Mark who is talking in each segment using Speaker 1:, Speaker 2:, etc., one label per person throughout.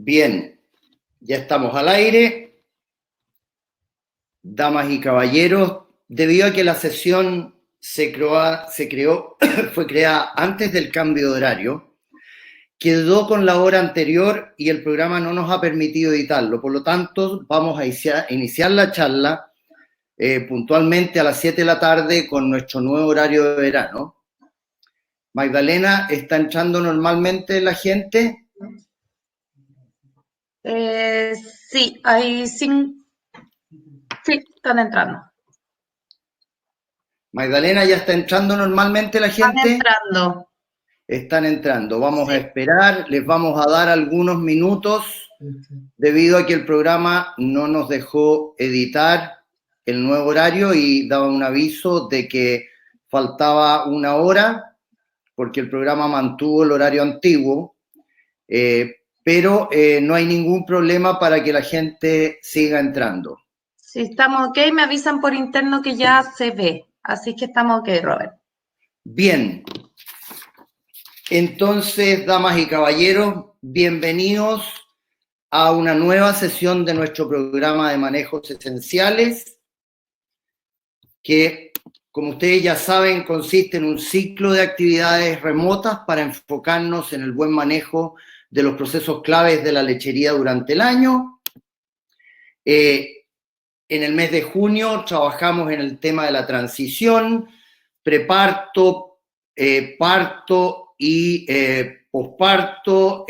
Speaker 1: Bien, ya estamos al aire. Damas y caballeros, debido a que la sesión fue creada antes del cambio de horario, quedó con la hora anterior y el programa no nos ha permitido editarlo. Por lo tanto, vamos a iniciar la charla puntualmente a las 7 de la tarde con nuestro nuevo horario de verano. Magdalena, ¿está entrando normalmente la gente?
Speaker 2: Sí, sí, están entrando.
Speaker 1: Magdalena, ¿ya está entrando normalmente la gente?
Speaker 2: Están entrando.
Speaker 1: Están entrando. Vamos a esperar, les vamos a dar algunos minutos debido a que el programa no nos dejó editar el nuevo horario y daba un aviso de que faltaba una hora porque el programa mantuvo el horario antiguo, pero no hay ningún problema para que la gente siga entrando.
Speaker 2: Si estamos ok, me avisan por interno que ya se ve. Así que estamos ok, Robert.
Speaker 1: Bien. Entonces, damas y caballeros, bienvenidos a una nueva sesión de nuestro programa de manejos esenciales, que, como ustedes ya saben, consiste en un ciclo de actividades remotas para enfocarnos en el buen manejo de los procesos claves de la lechería durante el año. En el mes de junio trabajamos en el tema de la transición, preparto, parto y posparto,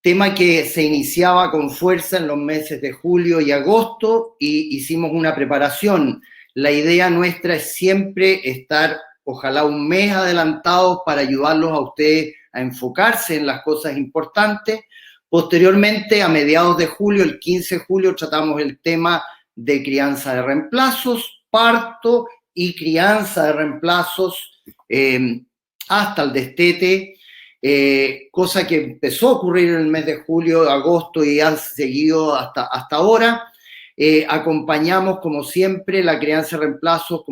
Speaker 1: tema que se iniciaba con fuerza en los meses de julio y agosto y hicimos una preparación. La idea nuestra es siempre estar, ojalá un mes adelantados para ayudarlos a ustedes a enfocarse en las cosas importantes. Posteriormente, a mediados de julio, el 15 de julio, tratamos el tema de crianza de reemplazos, parto y crianza de reemplazos hasta el destete, cosa que empezó a ocurrir en el mes de julio, agosto y ha seguido hasta ahora. Acompañamos, como siempre, la crianza de reemplazos,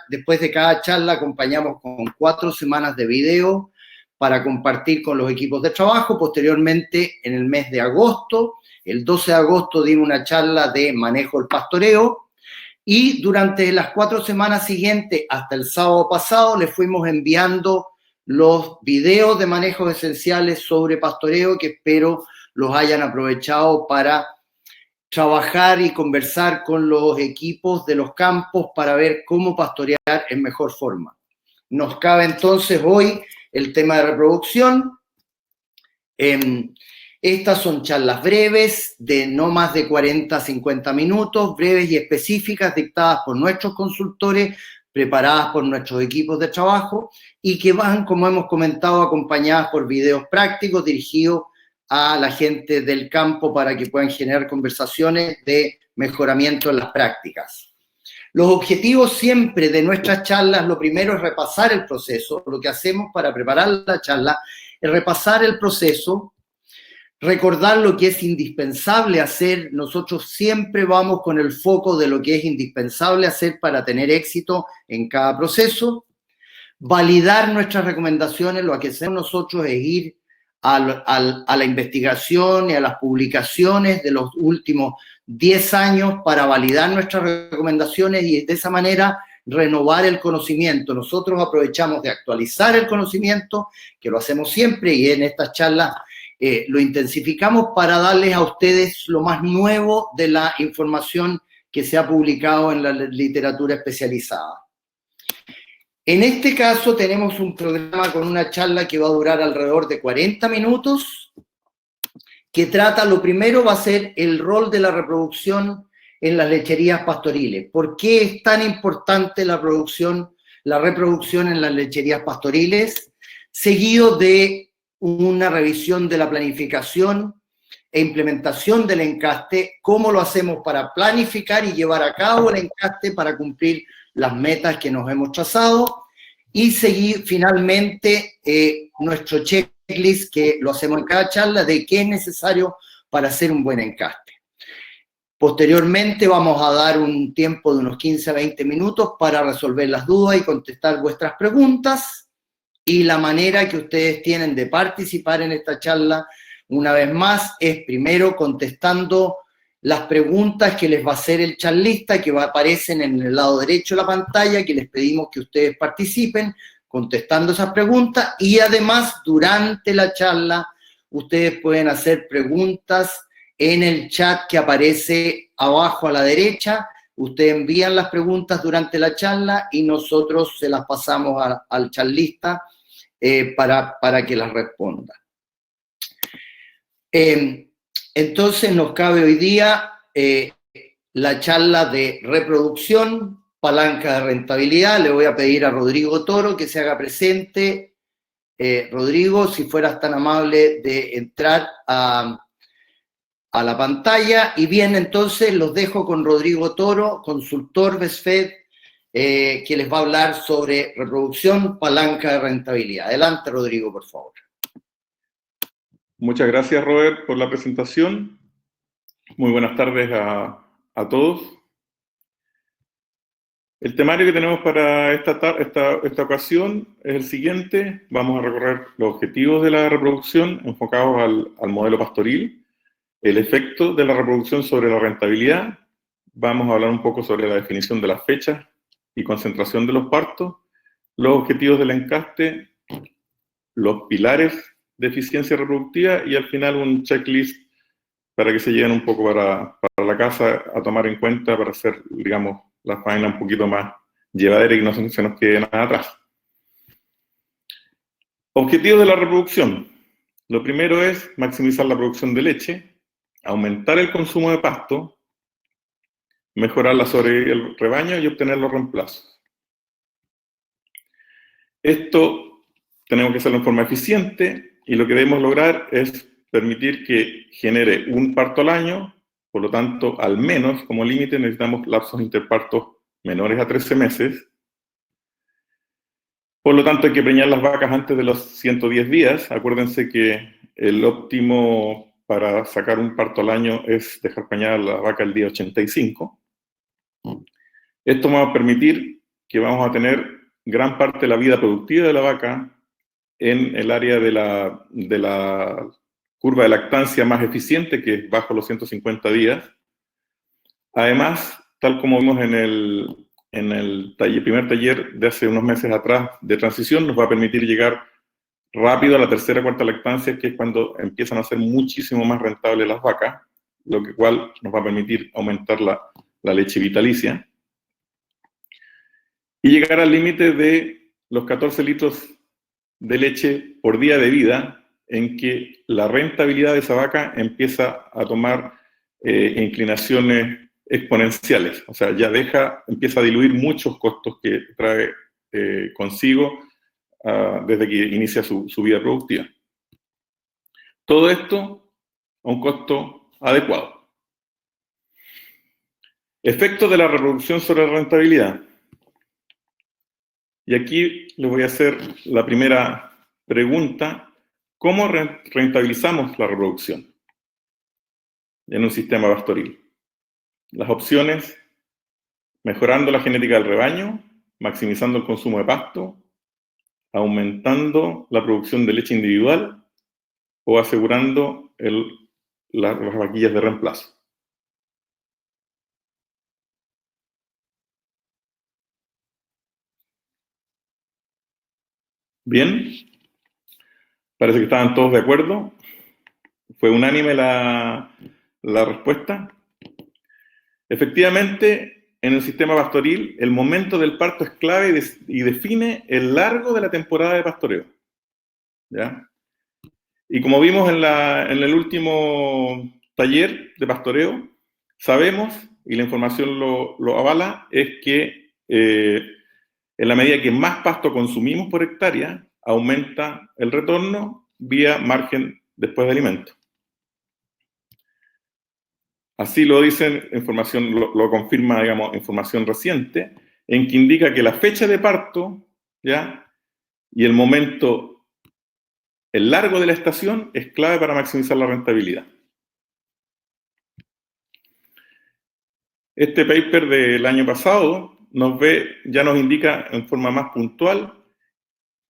Speaker 1: después de cada charla, acompañamos con 4 semanas de video para compartir con los equipos de trabajo. Posteriormente, en el mes de agosto, el 12 de agosto dimos una charla de manejo del pastoreo y durante las 4 semanas siguientes, hasta el sábado pasado, les fuimos enviando los videos de manejos esenciales sobre pastoreo que espero los hayan aprovechado para trabajar y conversar con los equipos de los campos para ver cómo pastorear en mejor forma. Nos cabe entonces hoy el tema de reproducción. Estas son charlas breves de no más de 40 a 50 minutos, breves y específicas, dictadas por nuestros consultores, preparadas por nuestros equipos de trabajo y que van, como hemos comentado, acompañadas por videos prácticos dirigidos a la gente del campo para que puedan generar conversaciones de mejoramiento en las prácticas. Los objetivos siempre de nuestras charlas, lo primero es repasar el proceso. Lo que hacemos para preparar la charla es repasar el proceso, recordar lo que es indispensable hacer. Nosotros siempre vamos con el foco de lo que es indispensable hacer para tener éxito en cada proceso. Validar nuestras recomendaciones, lo que hacemos nosotros es ir a la investigación y a las publicaciones de los últimos 10 años para validar nuestras recomendaciones y de esa manera renovar el conocimiento. Nosotros aprovechamos de actualizar el conocimiento, que lo hacemos siempre y en estas charlas lo intensificamos para darles a ustedes lo más nuevo de la información que se ha publicado en la literatura especializada. En este caso tenemos un programa con una charla que va a durar alrededor de 40 minutos, que trata, lo primero va a ser el rol de la reproducción en las lecherías pastoriles. ¿Por qué es tan importante la reproducción en las lecherías pastoriles? Seguido de una revisión de la planificación e implementación del encaste, cómo lo hacemos para planificar y llevar a cabo el encaste para cumplir las metas que nos hemos trazado, y seguir finalmente nuestro checklist, que lo hacemos en cada charla, de qué es necesario para hacer un buen encaste. Posteriormente vamos a dar un tiempo de unos 15 a 20 minutos para resolver las dudas y contestar vuestras preguntas, y la manera que ustedes tienen de participar en esta charla una vez más, es primero contestando las preguntas que les va a hacer el charlista, que aparecen en el lado derecho de la pantalla, que les pedimos que ustedes participen contestando esas preguntas, y además durante la charla ustedes pueden hacer preguntas en el chat que aparece abajo a la derecha. Ustedes envían las preguntas durante la charla y nosotros se las pasamos al charlista para que las responda. Entonces nos cabe hoy día la charla de reproducción, palanca de rentabilidad. Le voy a pedir a Rodrigo Toro que se haga presente. Rodrigo, si fueras tan amable de entrar a la pantalla. Y bien, entonces los dejo con Rodrigo Toro, consultor BESFED, que les va a hablar sobre reproducción, palanca de rentabilidad. Adelante, Rodrigo, por favor.
Speaker 3: Muchas gracias, Robert, por la presentación. Muy buenas tardes a todos. El temario que tenemos para esta ocasión es el siguiente. Vamos a recorrer los objetivos de la reproducción enfocados al modelo pastoril, el efecto de la reproducción sobre la rentabilidad. Vamos a hablar un poco sobre la definición de las fechas y concentración de los partos, los objetivos del encaste, los pilares de eficiencia reproductiva y al final un checklist para que se lleguen un poco para la casa a tomar en cuenta para hacer, digamos, la faena un poquito más llevadera y que no se nos quede nada atrás. Objetivos de la reproducción. Lo primero es maximizar la producción de leche, aumentar el consumo de pasto, mejorar la sobrevivencia del rebaño y obtener los reemplazos. Esto tenemos que hacerlo en forma eficiente y lo que debemos lograr es permitir que genere un parto al año. Por lo tanto, al menos como límite necesitamos lapsos interpartos menores a 13 meses. Por lo tanto, hay que preñar las vacas antes de los 110 días. Acuérdense que el óptimo para sacar un parto al año es dejar preñar a la vaca el día 85. Esto va a permitir que vamos a tener gran parte de la vida productiva de la vaca en el área de la curva de lactancia más eficiente, que es bajo los 150 días. Además, tal como vimos en el primer taller de hace unos meses atrás de transición, nos va a permitir llegar rápido a la tercera o cuarta lactancia, que es cuando empiezan a ser muchísimo más rentables las vacas, lo cual nos va a permitir aumentar la leche vitalicia. Y llegar al límite de los 14 litros de leche por día de vida, en que la rentabilidad de esa vaca empieza a tomar inclinaciones exponenciales. O sea, ya empieza a diluir muchos costos que trae consigo desde que inicia su vida productiva. Todo esto a un costo adecuado. Efectos de la reproducción sobre la rentabilidad. Y aquí les voy a hacer la primera pregunta. ¿Cómo rentabilizamos la reproducción en un sistema pastoril? Las opciones: mejorando la genética del rebaño, maximizando el consumo de pasto, aumentando la producción de leche individual o asegurando las vaquillas de reemplazo. Bien, parece que estaban todos de acuerdo. Fue unánime la respuesta. Efectivamente, en el sistema pastoril, el momento del parto es clave y define el largo de la temporada de pastoreo. ¿Ya? Y como vimos en el último taller de pastoreo, sabemos, y la información lo avala, es que en la medida que más pasto consumimos por hectárea, aumenta el retorno vía margen después de alimento. Así lo dicen, lo confirma, digamos, información reciente, en que indica que la fecha de parto, ¿ya?, y el largo de la estación es clave para maximizar la rentabilidad. Este paper del año pasado ya nos indica en forma más puntual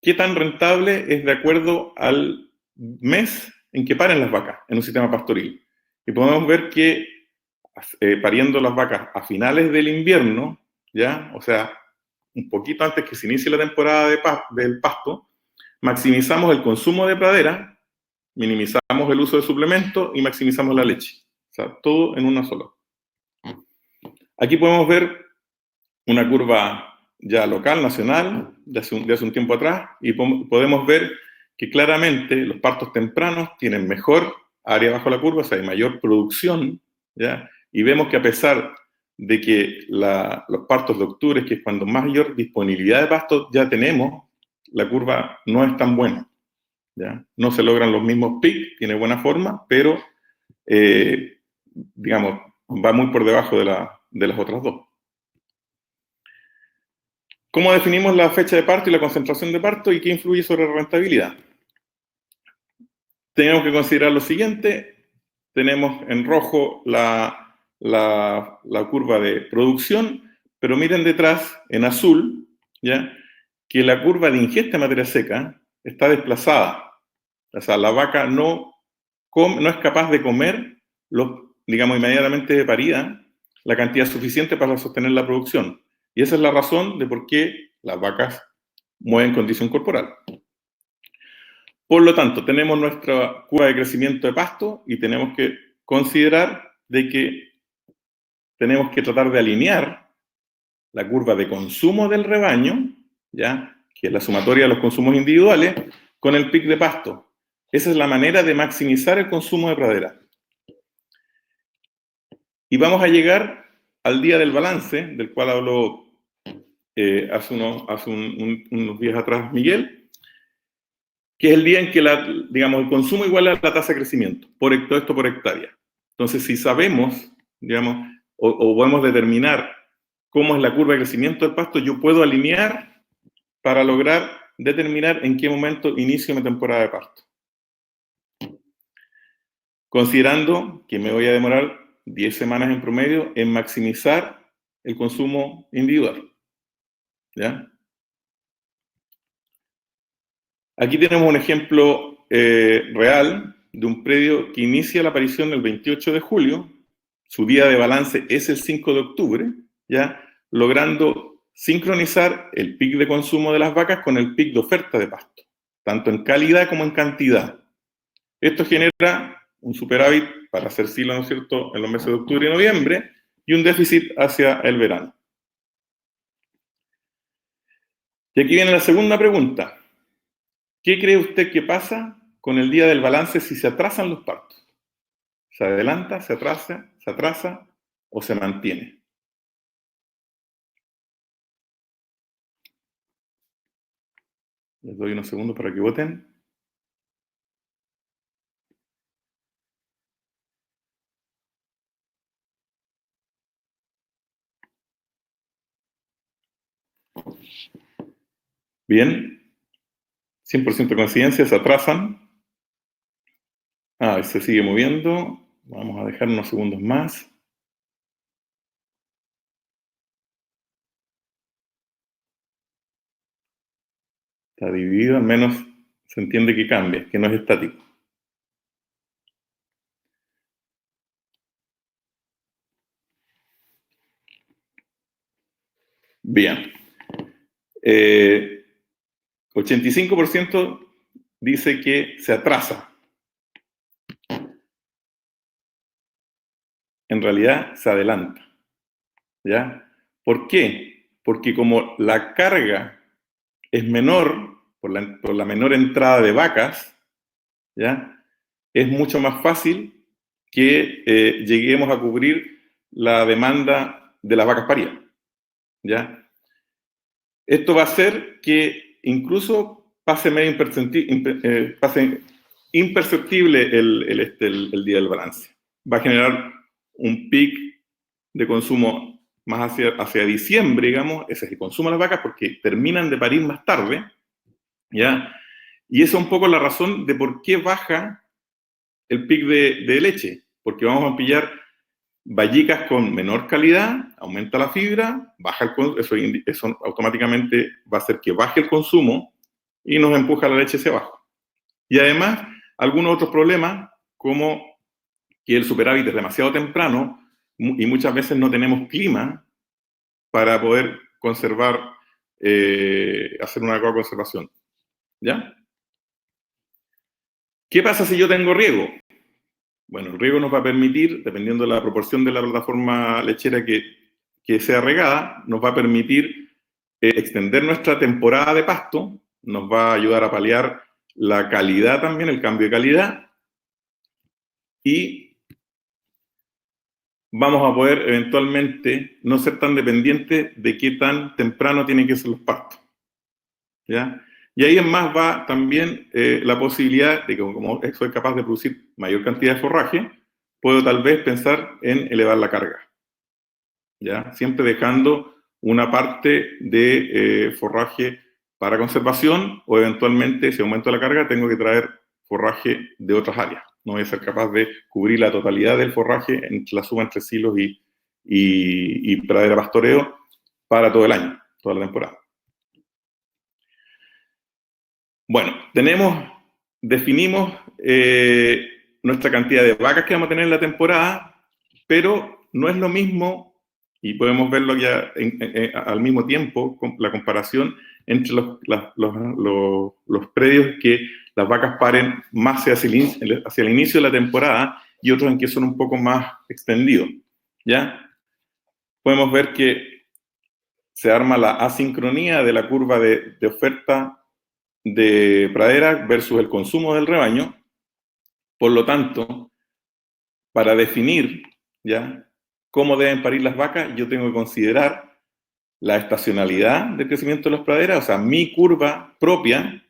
Speaker 3: qué tan rentable es de acuerdo al mes en que paren las vacas en un sistema pastoril. Y podemos ver que pariendo las vacas a finales del invierno, ¿ya? O sea, un poquito antes que se inicie la temporada del pasto, maximizamos el consumo de pradera, minimizamos el uso de suplementos y maximizamos la leche. O sea, todo en una sola. Aquí podemos ver una curva ya local, nacional, de hace un tiempo atrás, y podemos ver que claramente los partos tempranos tienen mejor área bajo la curva, o sea, hay mayor producción, ¿ya? Y vemos que a pesar de que los partos de octubre, que es cuando mayor disponibilidad de pastos ya tenemos, la curva no es tan buena, ¿ya? No se logran los mismos pics, tiene buena forma, pero, digamos, va muy por debajo de las otras dos. ¿Cómo definimos la fecha de parto y la concentración de parto y qué influye sobre la rentabilidad? Tenemos que considerar lo siguiente. Tenemos en rojo la curva de producción, pero miren detrás, en azul, ¿ya? Que la curva de ingesta de materia seca está desplazada. O sea, la vaca no es capaz de comer, digamos, inmediatamente de parida, la cantidad suficiente para sostener la producción. Y esa es la razón de por qué las vacas mueven condición corporal. Por lo tanto, tenemos nuestra curva de crecimiento de pasto y tenemos que considerar de que tenemos que tratar de alinear la curva de consumo del rebaño, ¿ya? Que es la sumatoria de los consumos individuales, con el pic de pasto. Esa es la manera de maximizar el consumo de pradera. Y vamos a llegar al día del balance, del cual habló hace unos días atrás Miguel, que es el día en que digamos, el consumo iguala a la tasa de crecimiento, todo esto por hectárea. Entonces, si sabemos, digamos, o podemos determinar cómo es la curva de crecimiento del pasto, yo puedo alinear para lograr determinar en qué momento inicio mi temporada de parto. Considerando que me voy a demorar 10 semanas en promedio en maximizar el consumo individual. ¿Ya? Aquí tenemos un ejemplo real de un predio que inicia la aparición el 28 de julio, su día de balance es el 5 de octubre, ¿ya? Logrando sincronizar el pic de consumo de las vacas con el pic de oferta de pasto, tanto en calidad como en cantidad. Esto genera un superávit para hacer silo, ¿no es cierto?, en los meses de octubre y noviembre, y un déficit hacia el verano. Y aquí viene la segunda pregunta. ¿Qué cree usted que pasa con el día del balance si se atrasan los partos? ¿Se adelanta, se atrasa o se mantiene? Les doy unos segundos para que voten. Bien. 100% coincidencia, se atrasan. Se sigue moviendo. Vamos a dejar unos segundos más. Está dividido, al menos se entiende que cambia, que no es estático. Bien. 85% dice que se atrasa. En realidad se adelanta. ¿Ya? ¿Por qué? Porque como la carga es menor, por la menor entrada de vacas, ¿ya? Es mucho más fácil que lleguemos a cubrir la demanda de las vacas paridas, ¿ya? Esto va a hacer que incluso pase imperceptible el día del balance. Va a generar un pic de consumo más hacia diciembre, digamos, ese es el consumo de las vacas porque terminan de parir más tarde, ¿ya? Y esa es un poco la razón de por qué baja el pic de leche, porque vamos a pillar vallicas con menor calidad, aumenta la fibra, baja eso automáticamente va a hacer que baje el consumo y nos empuja la leche hacia abajo. Y además algunos otros problemas, como que el superávit es demasiado temprano y muchas veces no tenemos clima para poder conservar, hacer una adecuada conservación. ¿Ya? ¿Qué pasa si yo tengo riego? Bueno, el riego nos va a permitir, dependiendo de la proporción de la plataforma lechera que sea regada, nos va a permitir extender nuestra temporada de pasto, nos va a ayudar a paliar la calidad también, el cambio de calidad, y vamos a poder eventualmente no ser tan dependientes de qué tan temprano tienen que ser los pastos. ¿Ya? Y ahí en más va también la posibilidad de que como soy capaz de producir mayor cantidad de forraje, puedo tal vez pensar en elevar la carga. ¿Ya? Siempre dejando una parte de forraje para conservación, o eventualmente, si aumento la carga, tengo que traer forraje de otras áreas. No voy a ser capaz de cubrir la totalidad del forraje, la suma entre silos y pradera pastoreo para todo el año, toda la temporada. Bueno, definimos nuestra cantidad de vacas que vamos a tener en la temporada, pero no es lo mismo, y podemos verlo ya al mismo tiempo, con la comparación entre los predios que las vacas paren más hacia el inicio de la temporada y otros en que son un poco más extendidos. ¿Ya? Podemos ver que se arma la asincronía de la curva de oferta de pradera versus el consumo del rebaño. Por lo tanto, para definir ya cómo deben parir las vacas, yo tengo que considerar la estacionalidad del crecimiento de las praderas, o sea, mi curva propia,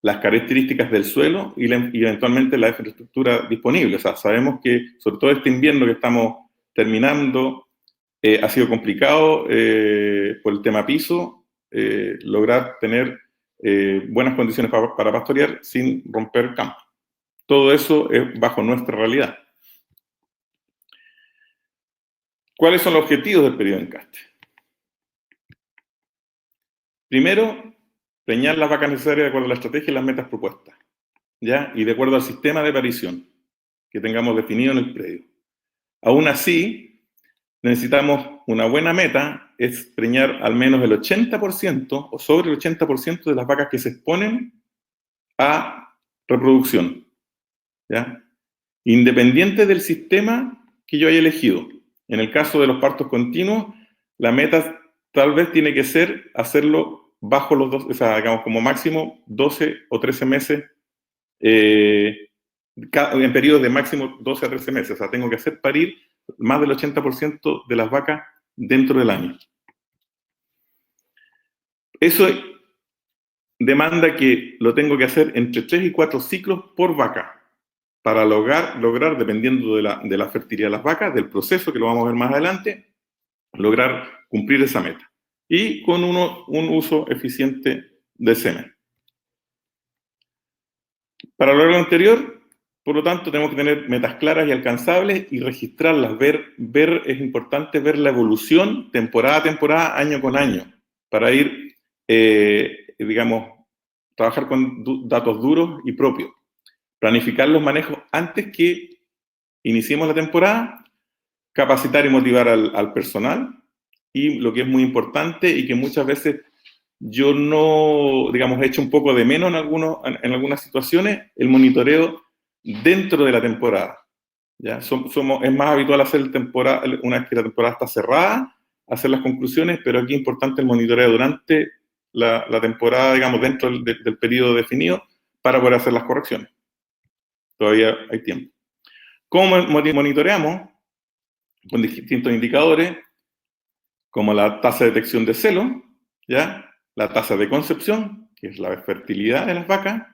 Speaker 3: las características del suelo y eventualmente la infraestructura disponible. O sea, sabemos que, sobre todo este invierno que estamos terminando, ha sido complicado por el tema piso, lograr tener buenas condiciones para pastorear sin romper campo. Todo eso es bajo nuestra realidad. ¿Cuáles son los objetivos del periodo de encaste? Primero, preñar las vacas necesarias de acuerdo a la estrategia y las metas propuestas, ¿ya? Y de acuerdo al sistema de parición que tengamos definido en el predio. Aún así, necesitamos una buena meta, es preñar al menos el 80% o sobre el 80% de las vacas que se exponen a reproducción, ¿ya? Independiente del sistema que yo haya elegido. En el caso de los partos continuos, la meta tal vez tiene que ser hacerlo bajo los 12, o sea, digamos como máximo 12 o 13 meses, en periodos de máximo 12 a 13 meses. O sea, tengo que hacer parir más del 80% de las vacas dentro del año. Eso demanda que lo tengo que hacer entre 3 y 4 ciclos por vaca, para lograr, dependiendo de la fertilidad de las vacas, del proceso que lo vamos a ver más adelante, lograr cumplir esa meta. Y con un uso eficiente del semen. Para lograr lo anterior, por lo tanto, tenemos que tener metas claras y alcanzables y registrarlas. Es importante ver la evolución temporada a temporada, año con año, para ir, digamos, trabajar con datos duros y propios. Planificar los manejos antes que iniciemos la temporada, capacitar y motivar al personal, y lo que es muy importante y que muchas veces yo no, digamos, he hecho un poco de menos en algunas situaciones, el monitoreo dentro de la temporada. ¿Ya? Es más habitual hacer una vez que la temporada está cerrada, hacer las conclusiones, pero aquí es importante el monitoreo durante la temporada, digamos, dentro del periodo definido, para poder hacer las correcciones. Todavía hay tiempo. ¿Cómo monitoreamos? Con distintos indicadores, como la tasa de detección de celo, ¿ya? La tasa de concepción, que es la fertilidad de las vacas.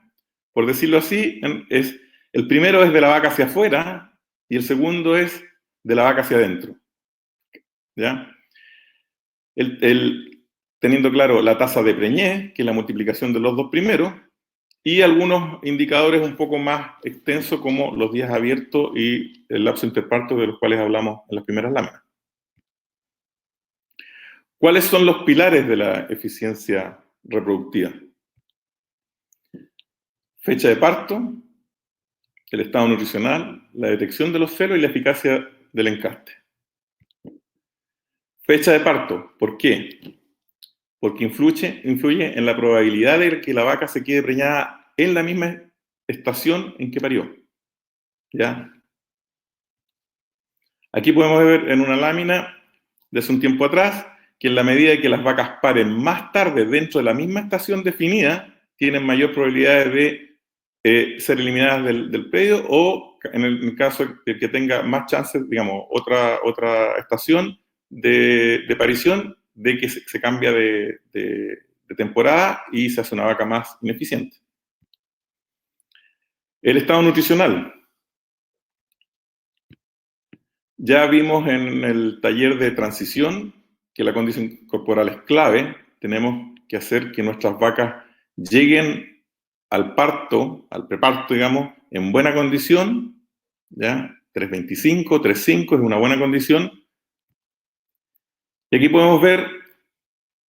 Speaker 3: Por decirlo así, el primero es de la vaca hacia afuera y el segundo es de la vaca hacia adentro, ¿ya? Teniendo claro la tasa de preñez, que es la multiplicación de los dos primeros, y algunos indicadores un poco más extensos como los días abiertos y el lapso interparto, de los cuales hablamos en las primeras láminas. ¿Cuáles son los pilares de la eficiencia reproductiva? Fecha de parto, el estado nutricional, la detección de los celos y la eficacia del encaste. Fecha de parto, ¿por qué? Porque influye en la probabilidad de que la vaca se quede preñada en la misma estación en que parió. ¿Ya? Aquí podemos ver en una lámina de hace un tiempo atrás que en la medida que las vacas paren más tarde dentro de la misma estación definida, tienen mayor probabilidad de ser eliminadas del predio, o en el caso de que tenga más chances, digamos, otra estación de parición, de que se cambia de temporada y se hace una vaca más ineficiente. El estado nutricional. Ya vimos en el taller de transición que la condición corporal es clave. Tenemos que hacer que nuestras vacas lleguen al parto, al preparto, digamos, en buena condición, ¿ya? 3.25, 3.5 es una buena condición. Y aquí podemos ver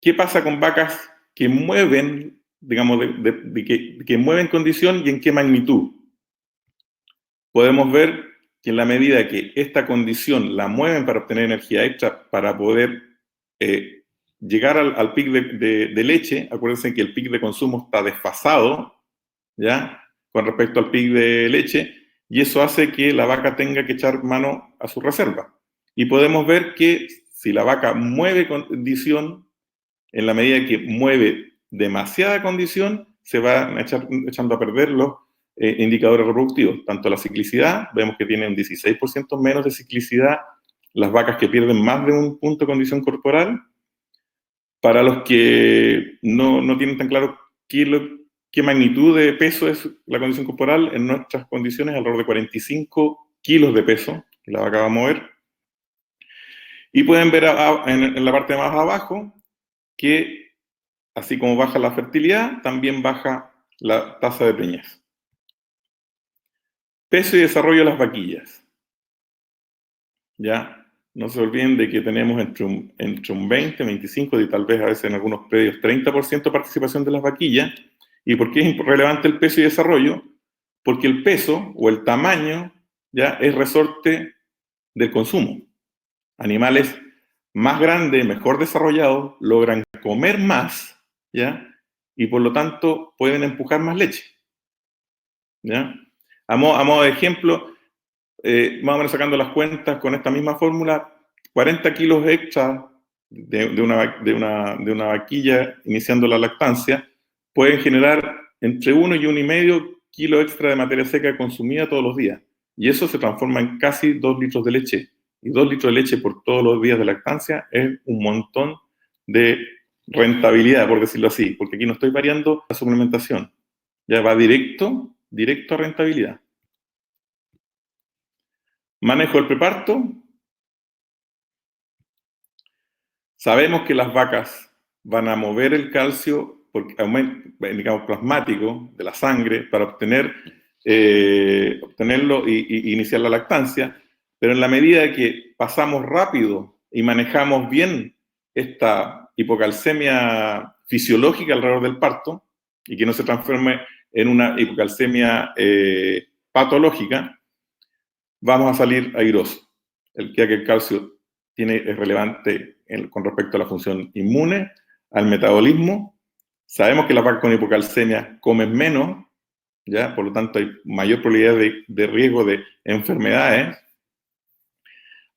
Speaker 3: qué pasa con vacas que mueven, digamos, que mueven condición y en qué magnitud. Podemos ver que en la medida que esta condición la mueven para obtener energía extra, para poder llegar al pic de leche, acuérdense que el pic de consumo está desfasado, ¿ya?, con respecto al pic de leche, y eso hace que la vaca tenga que echar mano a su reserva. Y podemos ver que si la vaca mueve condición, en la medida que mueve demasiada condición, se van echando a perder los indicadores reproductivos. Tanto la ciclicidad, vemos que tienen 16% menos de ciclicidad las vacas que pierden más de un punto de condición corporal. Para los que no tienen tan claro qué magnitud de peso es la condición corporal, en nuestras condiciones alrededor de 45 kilos de peso que la vaca va a mover. Y pueden ver en la parte de más abajo que así como baja la fertilidad, también baja la tasa de preñez. Peso y desarrollo de las vaquillas. ¿Ya? No se olviden de que tenemos entre un 20, 25 y tal vez a veces en algunos predios 30% de participación de las vaquillas. ¿Y por qué es relevante el peso y desarrollo? Porque el peso o el tamaño, ¿ya?, es resorte del consumo. Animales más grandes, mejor desarrollados, logran comer más, ¿ya?, y por lo tanto pueden empujar más leche, ¿ya? A modo de ejemplo, más o menos sacando las cuentas con esta misma fórmula, 40 kilos extra de una vaquilla iniciando la lactancia pueden generar entre 1 y 1,5 kilos extra de materia seca consumida todos los días. Y eso se transforma en casi 2 litros de leche. Y 2 litros de leche por todos los días de lactancia es un montón de rentabilidad, por decirlo así, porque aquí no estoy variando la suplementación. Ya va directo a rentabilidad. Manejo del preparto. Sabemos que las vacas van a mover el calcio porque digamos, plasmático de la sangre para obtenerlo y iniciar la lactancia, pero en la medida que pasamos rápido y manejamos bien esta hipocalcemia fisiológica alrededor del parto y que no se transforme en una hipocalcemia patológica, vamos a salir airosos. Ya que el calcio es relevante con respecto a la función inmune, al metabolismo. Sabemos que las vacas con hipocalcemia comen menos, ¿ya? Por lo tanto hay mayor probabilidad de riesgo de enfermedades.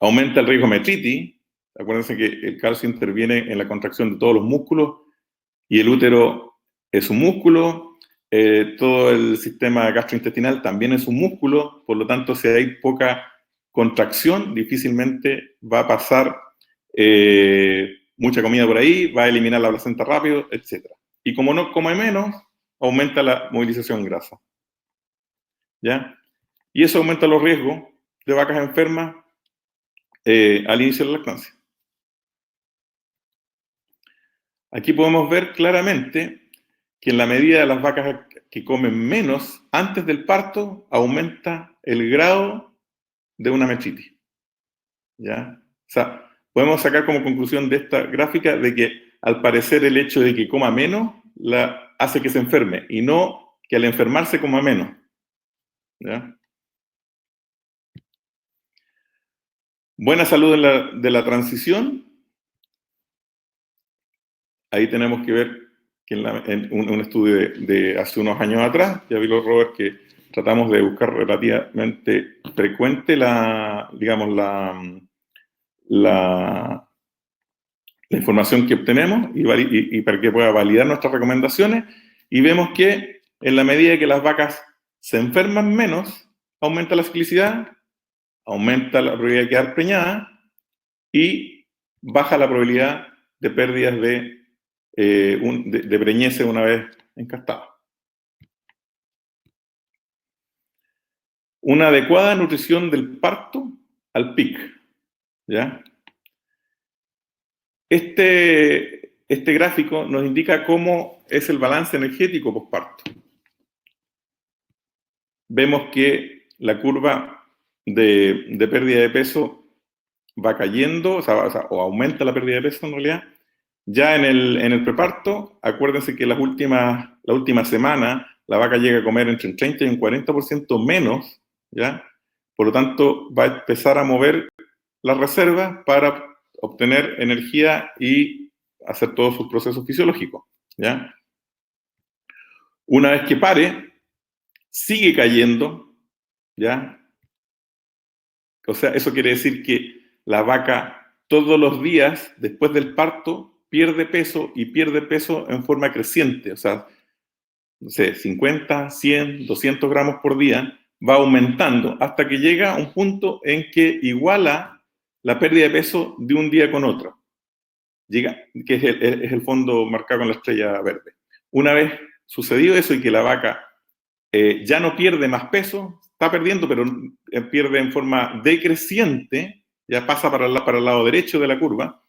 Speaker 3: Aumenta el riesgo de metritis. Acuérdense que el calcio interviene en la contracción de todos los músculos y el útero es un músculo. Todo el sistema gastrointestinal también es un músculo, por lo tanto, si hay poca contracción, difícilmente va a pasar mucha comida por ahí, va a eliminar la placenta rápido, etc. Y como no come menos, aumenta la movilización grasa, ¿ya? Y eso aumenta los riesgos de vacas enfermas al inicio de la lactancia. Aquí podemos ver claramente que en la medida de las vacas que comen menos antes del parto, aumenta el grado de una metritis, ¿ya? O sea, podemos sacar como conclusión de esta gráfica de que al parecer el hecho de que coma menos hace que se enferme y no que al enfermarse coma menos, ¿ya? Buena salud de la transición. Ahí tenemos que ver que en un estudio de hace unos años atrás, ya vi los Robert, que tratamos de buscar relativamente frecuente la información que obtenemos y para que pueda validar nuestras recomendaciones, y vemos que en la medida que las vacas se enferman menos, aumenta la ciclicidad, aumenta la probabilidad de quedar preñada y baja la probabilidad de pérdidas de preñez una vez encastada. Una adecuada nutrición del parto al PIC, ¿ya? Este gráfico nos indica cómo es el balance energético posparto. Vemos que la curva de pérdida de peso va cayendo, o aumenta la pérdida de peso en realidad. Ya en el preparto, acuérdense que la última semana la vaca llega a comer entre un 30 y un 40% menos, ¿ya? Por lo tanto, va a empezar a mover las reservas para obtener energía y hacer todos sus procesos fisiológicos, ¿ya? Una vez que pare, sigue cayendo, ¿ya? O sea, eso quiere decir que la vaca todos los días, después del parto, pierde peso y pierde peso en forma creciente. O sea, no sé, 50, 100, 200 gramos por día, va aumentando hasta que llega a un punto en que iguala la pérdida de peso de un día con otro. Llega, que es el fondo marcado con la estrella verde. Una vez sucedido eso y que la vaca ya no pierde más peso, está perdiendo, pero pierde en forma decreciente, ya pasa para el lado derecho de la curva,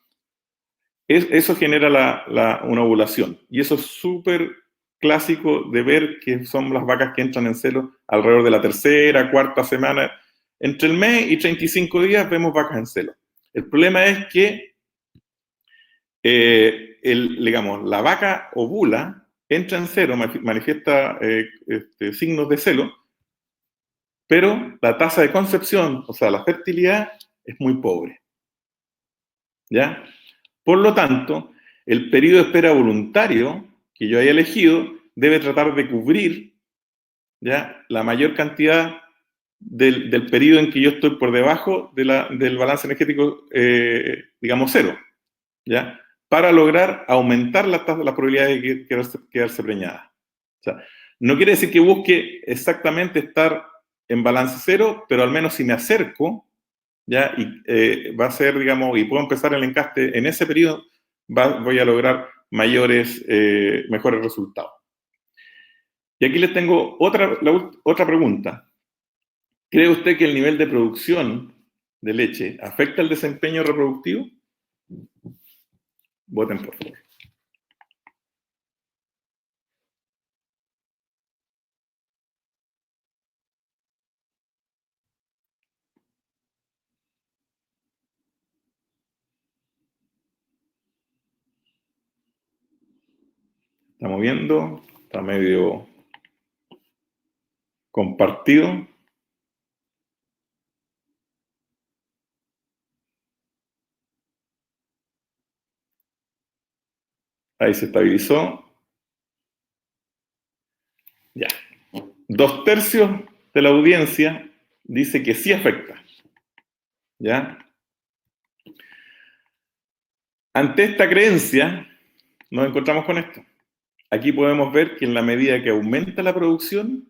Speaker 3: eso genera una ovulación. Y eso es súper clásico de ver que son las vacas que entran en celo alrededor de la tercera, cuarta semana. Entre el mes y 35 días vemos vacas en celo. El problema es que la vaca ovula, entra en celo, manifiesta signos de celo, pero la tasa de concepción, o sea, la fertilidad, es muy pobre, ¿ya? Por lo tanto, el periodo de espera voluntario que yo haya elegido debe tratar de cubrir, ¿ya?, la mayor cantidad del periodo en que yo estoy por debajo del balance energético, digamos, cero, ¿ya?, para lograr aumentar la probabilidad de quedarse preñada. O sea, no quiere decir que busque exactamente estar en balance cero, pero al menos si me acerco, ¿ya?, y va a ser, digamos, y puedo empezar el encaste en ese periodo, voy a lograr mejores resultados. Y aquí les tengo otra pregunta. ¿Cree usted que el nivel de producción de leche afecta el desempeño reproductivo? Voten, por favor. Estamos viendo, está medio compartido. Ahí se estabilizó. Ya. 2/3 de la audiencia dice que sí afecta. ¿Ya? Ante esta creencia, nos encontramos con esto. Aquí podemos ver que en la medida que aumenta la producción,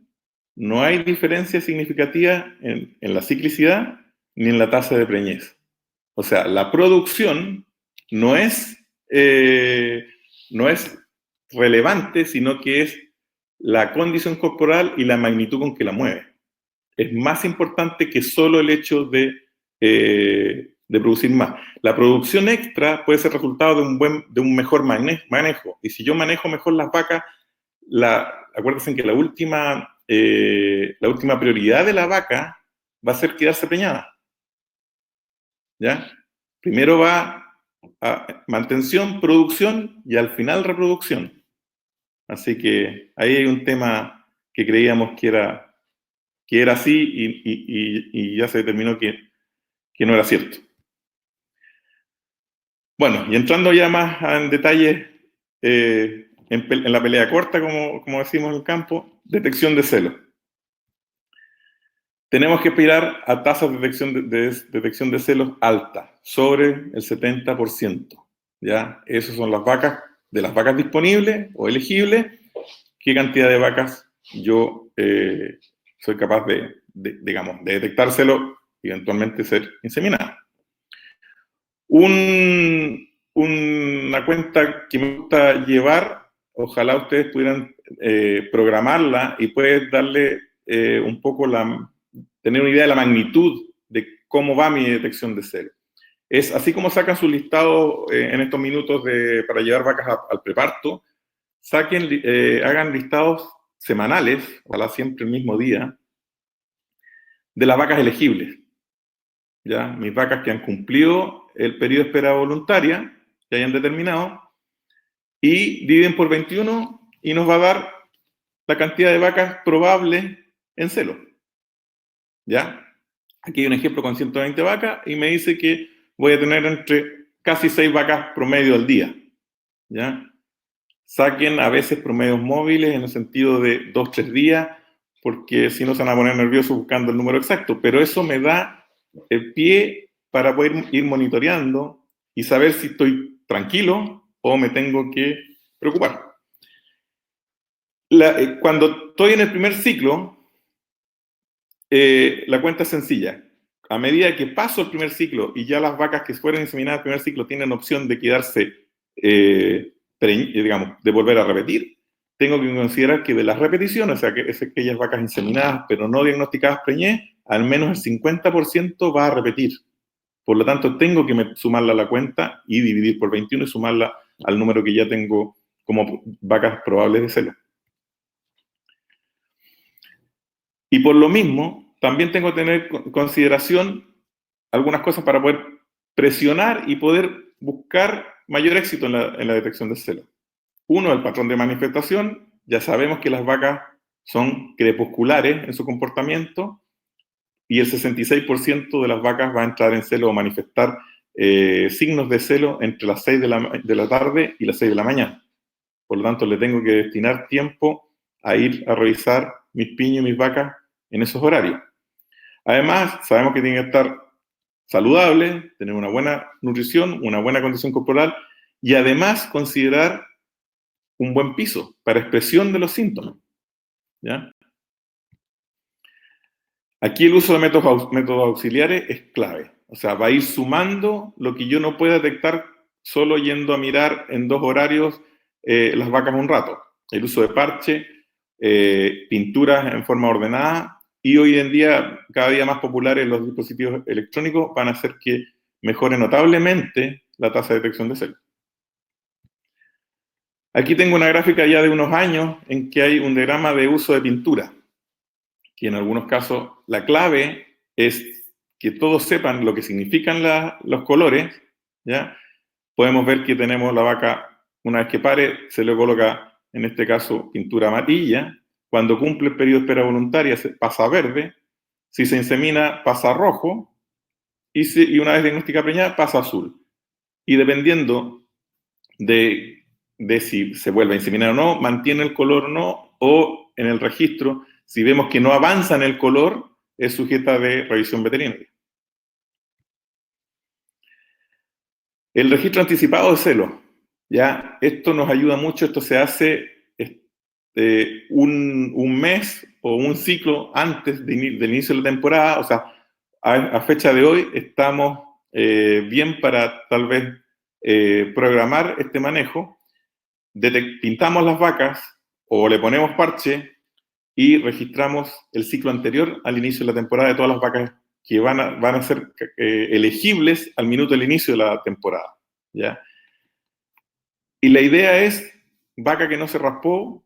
Speaker 3: no hay diferencia significativa en la ciclicidad ni en la tasa de preñez. O sea, la producción no es relevante, sino que es la condición corporal y la magnitud con que la mueve. Es más importante que solo el hecho de producir más. La producción extra puede ser resultado de un mejor manejo. Y si yo manejo mejor las vacas, acuérdense que la última prioridad de la vaca va a ser quedarse preñada. ¿Ya? Primero va a mantención, producción y al final reproducción. Así que ahí hay un tema que creíamos que era así y ya se determinó que no era cierto. Bueno, y entrando ya más en detalle en la pelea corta, como decimos en el campo, detección de celos. Tenemos que aspirar a tasas de detección de celos altas, sobre el 70%. ¿Ya? Esas son las vacas, de las vacas disponibles o elegibles, qué cantidad de vacas yo soy capaz digamos, de detectar celos y eventualmente ser inseminada. Una cuenta que me gusta llevar, ojalá ustedes pudieran programarla y puedes darle un poco tener una idea de la magnitud de cómo va mi detección de celos. Es así como sacan su listado en estos minutos para llevar vacas al preparto, hagan listados semanales, ojalá siempre el mismo día, de las vacas elegibles. ¿Ya? Mis vacas que han cumplido el periodo de espera voluntaria, que hayan determinado, y dividen por 21 y nos va a dar la cantidad de vacas probables en celo. ¿Ya? Aquí hay un ejemplo con 120 vacas y me dice que voy a tener entre casi 6 vacas promedio al día. ¿Ya? Saquen a veces promedios móviles en el sentido de 2-3 días, porque si no se van a poner nerviosos buscando el número exacto, pero eso me da el pie para poder ir monitoreando y saber si estoy tranquilo o me tengo que preocupar. Cuando estoy en el primer ciclo, la cuenta es sencilla. A medida que paso el primer ciclo y ya las vacas que fueron inseminadas en el primer ciclo tienen opción de quedarse, digamos, de volver a repetir, tengo que considerar que de las repeticiones, o sea, que aquellas vacas inseminadas pero no diagnosticadas preñez, al menos el 50% va a repetir. Por lo tanto, tengo que sumarla a la cuenta y dividir por 21 y sumarla al número que ya tengo como vacas probables de celo. Y por lo mismo, también tengo que tener en consideración algunas cosas para poder presionar y poder buscar mayor éxito en la detección de celos. Uno, el patrón de manifestación. Ya sabemos que las vacas son crepusculares en su comportamiento y el 66% de las vacas va a entrar en celo o manifestar signos de celo entre las 6 de la tarde y las 6 de la mañana. Por lo tanto, le tengo que destinar tiempo a ir a revisar mis piños y mis vacas en esos horarios. Además, sabemos que tienen que estar saludables, tener una buena nutrición, una buena condición corporal y además considerar un buen piso para expresión de los síntomas. ¿Ya? Aquí el uso de métodos auxiliares es clave. O sea, va a ir sumando lo que yo no pueda detectar solo yendo a mirar en 2 horarios las vacas un rato. El uso de parche, pinturas en forma ordenada y hoy en día, cada día más populares los dispositivos electrónicos van a hacer que mejore notablemente la tasa de detección de celos. Aquí tengo una gráfica ya de unos años en que hay un diagrama de uso de pintura, que en algunos casos la clave es que todos sepan lo que significan los colores, ¿ya? Podemos ver que tenemos la vaca, una vez que pare, se le coloca, en este caso, pintura amarilla. Cuando cumple el periodo de espera voluntaria, pasa a verde. Si se insemina, pasa a rojo. Y una vez diagnosticada preñada, pasa a azul. Y dependiendo de si se vuelve a inseminar o no, mantiene el color o no, o en el registro, si vemos que no avanza en el color, es sujeta de revisión veterinaria. El registro anticipado de celos, ¿ya? Esto nos ayuda mucho, esto se hace un mes o un ciclo antes del inicio de la temporada, o sea, a fecha de hoy estamos bien para tal vez programar este manejo. Pintamos las vacas o le ponemos parche y registramos el ciclo anterior al inicio de la temporada de todas las vacas que van a ser elegibles al minuto del inicio de la temporada, ¿ya? Y la idea es, vaca que no se raspó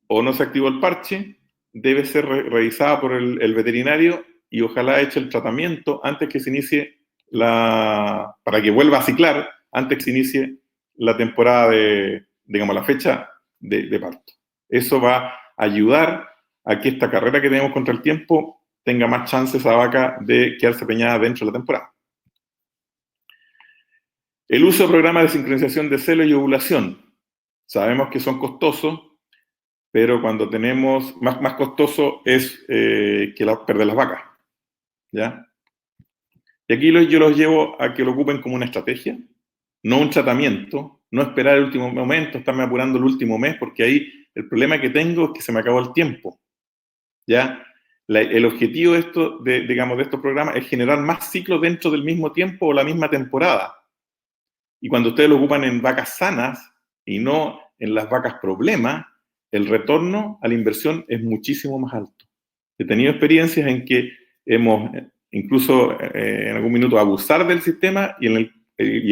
Speaker 3: o no se activó el parche, debe ser revisada por el veterinario y ojalá hecho el tratamiento antes que se inicie para que vuelva a ciclar, antes que se inicie la temporada digamos, la fecha de parto. Eso va a ayudar a que esta carrera que tenemos contra el tiempo tenga más chances a vaca de quedarse preñada dentro de la temporada. El uso de programas de sincronización de celo y ovulación. Sabemos que son costosos, pero cuando tenemos, más costoso es perder las vacas, ¿ya? Y aquí yo los llevo a que lo ocupen como una estrategia, no un tratamiento, no esperar el último momento, estarme apurando el último mes, porque ahí el problema que tengo es que se me acabó el tiempo, ¿ya? El objetivo de estos programas es generar más ciclos dentro del mismo tiempo o la misma temporada. Y cuando ustedes lo ocupan en vacas sanas y no en las vacas problemas, el retorno a la inversión es muchísimo más alto. He tenido experiencias en que hemos, incluso en algún minuto, abusar del sistema y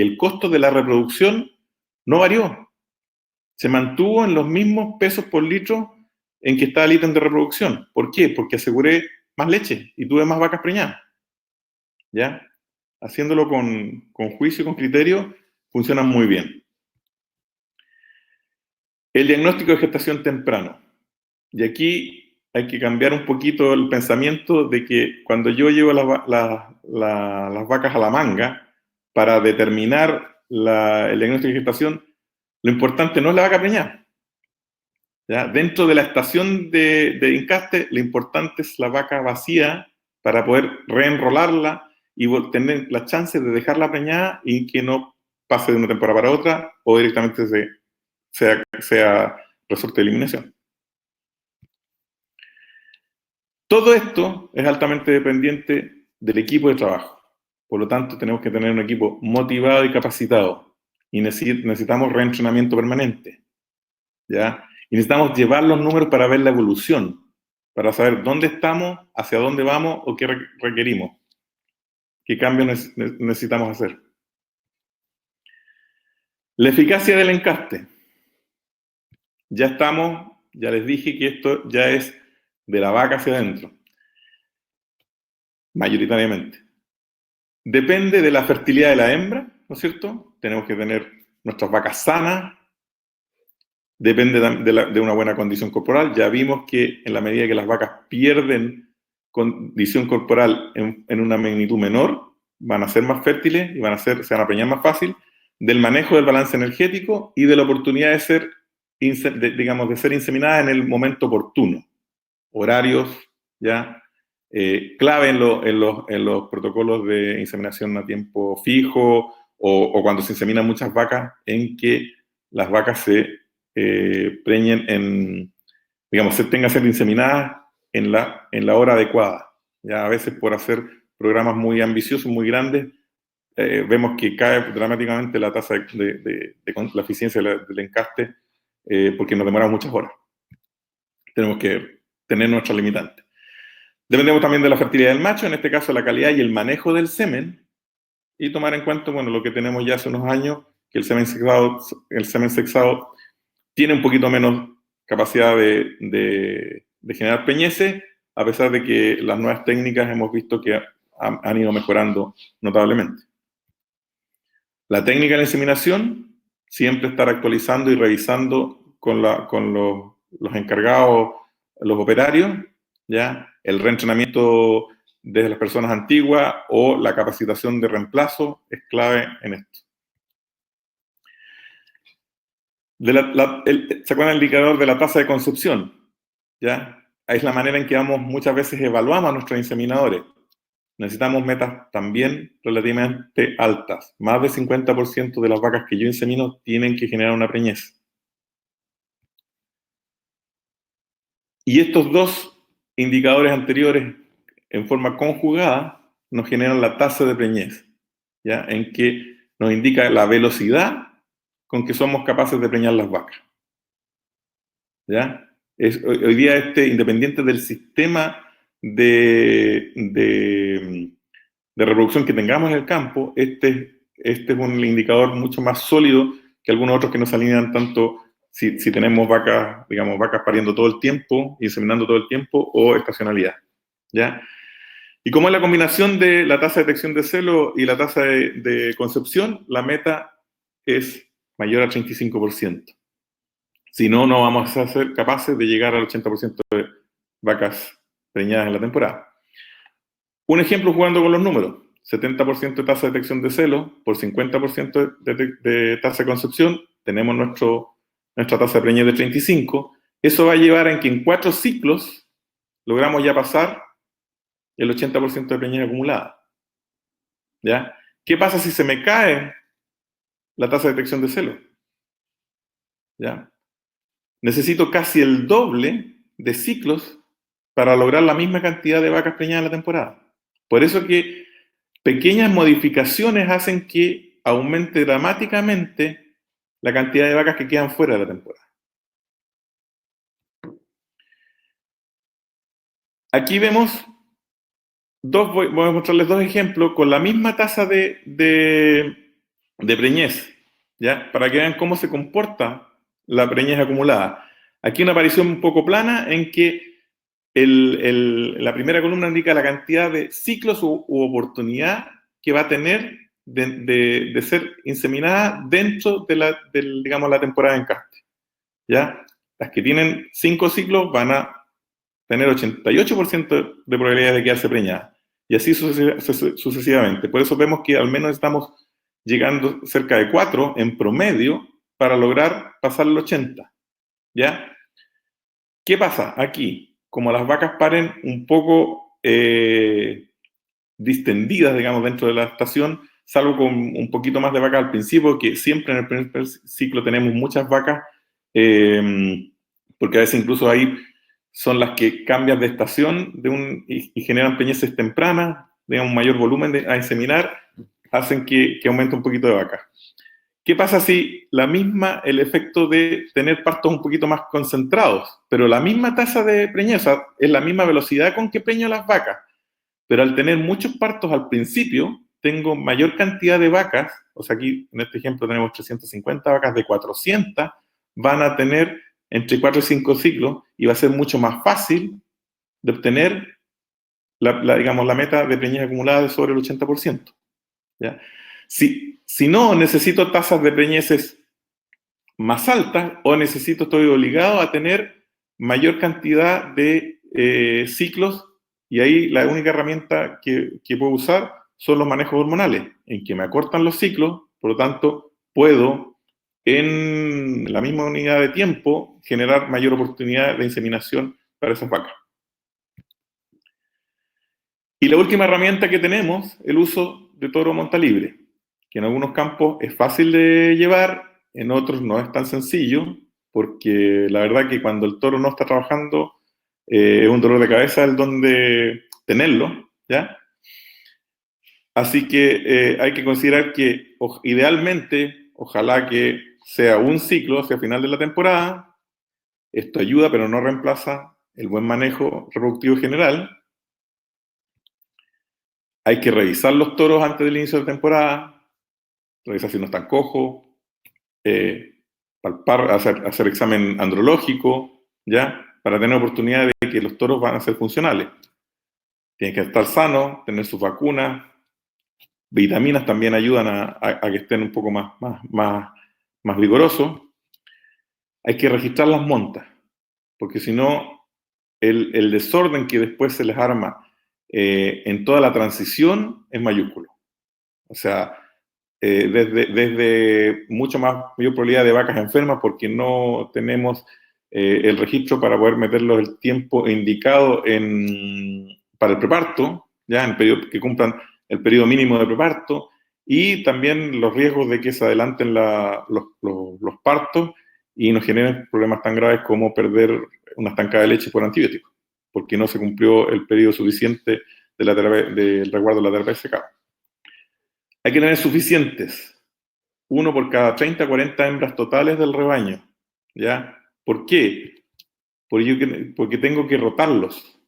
Speaker 3: el costo de la reproducción no varió. Se mantuvo en los mismos pesos por litro en que está el ítem de reproducción. ¿Por qué? Porque aseguré más leche y tuve más vacas preñadas. ¿Ya? Haciéndolo con juicio y con criterio, funcionan muy bien. El diagnóstico de gestación temprano. Y aquí hay que cambiar un poquito el pensamiento de que cuando yo llevo las vacas a la manga para determinar el diagnóstico de gestación, lo importante no es la vaca preñada. ¿Ya? Dentro de la estación de encaste, lo importante es la vaca vacía para poder reenrolarla y tener la chance de dejarla preñada y que no pase de una temporada para otra o directamente sea resorte de eliminación. Todo esto es altamente dependiente del equipo de trabajo. Por lo tanto, tenemos que tener un equipo motivado y capacitado. Y necesitamos reentrenamiento permanente, ¿ya? Y necesitamos llevar los números para ver la evolución, para saber dónde estamos, hacia dónde vamos o qué requerimos, qué cambios necesitamos hacer. La eficacia del encaste. Ya les dije que esto ya es de la vaca hacia adentro, mayoritariamente. Depende de la fertilidad de la hembra, ¿no es cierto? Tenemos que tener nuestras vacas sanas. Depende de una buena condición corporal. Ya vimos que en la medida que las vacas pierden condición corporal en una magnitud menor, van a ser más fértiles y se van a preñar más fácil, del manejo del balance energético y de la oportunidad de ser inseminadas en el momento oportuno. Horarios, ¿ya? Clave en los protocolos de inseminación a tiempo fijo o cuando se inseminan muchas vacas, en que las vacas se preñen tengan que ser inseminadas en la hora adecuada. Ya a veces por hacer programas muy ambiciosos, muy grandes, vemos que cae dramáticamente la tasa de la eficiencia del encaste porque nos demoramos muchas horas. Tenemos que tener nuestros limitantes. Dependemos también de la fertilidad del macho, en este caso la calidad y el manejo del semen, y tomar en cuenta, lo que tenemos ya hace unos años, que el semen sexado tiene un poquito menos capacidad de generar preñeces, a pesar de que las nuevas técnicas hemos visto que han ido mejorando notablemente. La técnica de la inseminación, siempre estar actualizando y revisando con los encargados, los operarios, ¿ya? El reentrenamiento de las personas antiguas o la capacitación de reemplazo es clave en esto. ¿Se acuerdan el indicador de la tasa de concepción? ¿Ya? Es la manera en que muchas veces evaluamos a nuestros inseminadores. Necesitamos metas también relativamente altas. Más del 50% de las vacas que yo insemino tienen que generar una preñez. Y estos dos indicadores anteriores, en forma conjugada, nos generan la tasa de preñez, ¿ya? En que nos indica la velocidad con que somos capaces de preñar las vacas. ¿Ya? Hoy día, independiente del sistema de reproducción que tengamos en el campo, este es un indicador mucho más sólido que algunos otros que no se alinean tanto si tenemos vacas pariendo todo el tiempo, inseminando todo el tiempo, o estacionalidad, ¿ya? Y como es la combinación de la tasa de detección de celo y la tasa de concepción, la meta es mayor al 35%. Si no, no vamos a ser capaces de llegar al 80% de vacas preñadas en la temporada. Un ejemplo jugando con los números. 70% de tasa de detección de celo por 50% de tasa de concepción, tenemos nuestra tasa de preñez de 35. Eso va a llevar a que en 4 ciclos logramos ya pasar el 80% de preñez acumulada. ¿Ya? ¿Qué pasa si se me cae la tasa de detección de celo? ¿Ya? Necesito casi el doble de ciclos para lograr la misma cantidad de vacas preñadas en la temporada. Por eso que pequeñas modificaciones hacen que aumente dramáticamente la cantidad de vacas que quedan fuera de la temporada. Aquí vemos voy a mostrarles 2 ejemplos con la misma tasa de preñez, ¿ya? Para que vean cómo se comporta la preñez acumulada. Aquí una aparición un poco plana en que la primera columna indica la cantidad de ciclos u oportunidad que va a tener de ser inseminada dentro de digamos, la temporada de encaste. ¿Ya? Las que tienen 5 ciclos van a tener 88% de probabilidad de quedarse preñadas. Y así sucesivamente. Por eso vemos que al menos estamos llegando cerca de 4 en promedio para lograr pasar el 80. ¿Ya? ¿Qué pasa? Aquí, como las vacas paren un poco distendidas, digamos, dentro de la estación, salvo con un poquito más de vacas al principio, que siempre en el primer ciclo tenemos muchas vacas, porque a veces incluso ahí son las que cambian de estación y generan preñeces tempranas, digamos, un mayor volumen a inseminar, hacen que aumente un poquito de vaca. ¿Qué pasa si el efecto de tener partos un poquito más concentrados, pero la misma tasa de preñez, es la misma velocidad con que preño las vacas, pero al tener muchos partos al principio, tengo mayor cantidad de vacas, o sea, aquí en este ejemplo tenemos 350 vacas de 400, van a tener entre 4 y 5 ciclos y va a ser mucho más fácil de obtener digamos, la meta de preñez acumulada de sobre el 80%. ¿Ya? Si no, necesito tasas de preñeces más altas o estoy obligado a tener mayor cantidad de ciclos, y ahí la única herramienta que puedo usar son los manejos hormonales, en que me acortan los ciclos, por lo tanto puedo en la misma unidad de tiempo generar mayor oportunidad de inseminación para esas vacas. Y la última herramienta que tenemos, el uso de toro monta libre, que en algunos campos es fácil de llevar, en otros no es tan sencillo, porque la verdad que cuando el toro no está trabajando, es un dolor de cabeza el donde tenerlo, ¿ya? Así que hay que considerar que idealmente, ojalá que sea un ciclo hacia el final de la temporada. Esto ayuda, pero no reemplaza el buen manejo reproductivo general. Hay que revisar los toros antes del inicio de temporada, revisar si no están cojos, palpar, hacer examen andrológico, ¿ya? Para tener oportunidad de que los toros van a ser funcionales. Tienen que estar sanos, tener sus vacunas. Vitaminas también ayudan a que estén un poco más vigorosos. Hay que registrar las montas, porque si no, el desorden que después se les arma en toda la transición es mayúsculo. O sea, desde mayor probabilidad de vacas enfermas porque no tenemos el registro para poder meterlos el tiempo indicado para el preparto, ya en periodo, que cumplan el periodo mínimo de preparto, y también los riesgos de que se adelanten los partos y nos generen problemas tan graves como perder una estancada de leche por antibióticos, porque no se cumplió el periodo suficiente del resguardo de la terapia de secado. Hay que tener suficientes, 1 por cada 30 a 40 hembras totales del rebaño, ¿ya? ¿Por qué? Porque tengo que rotarlos,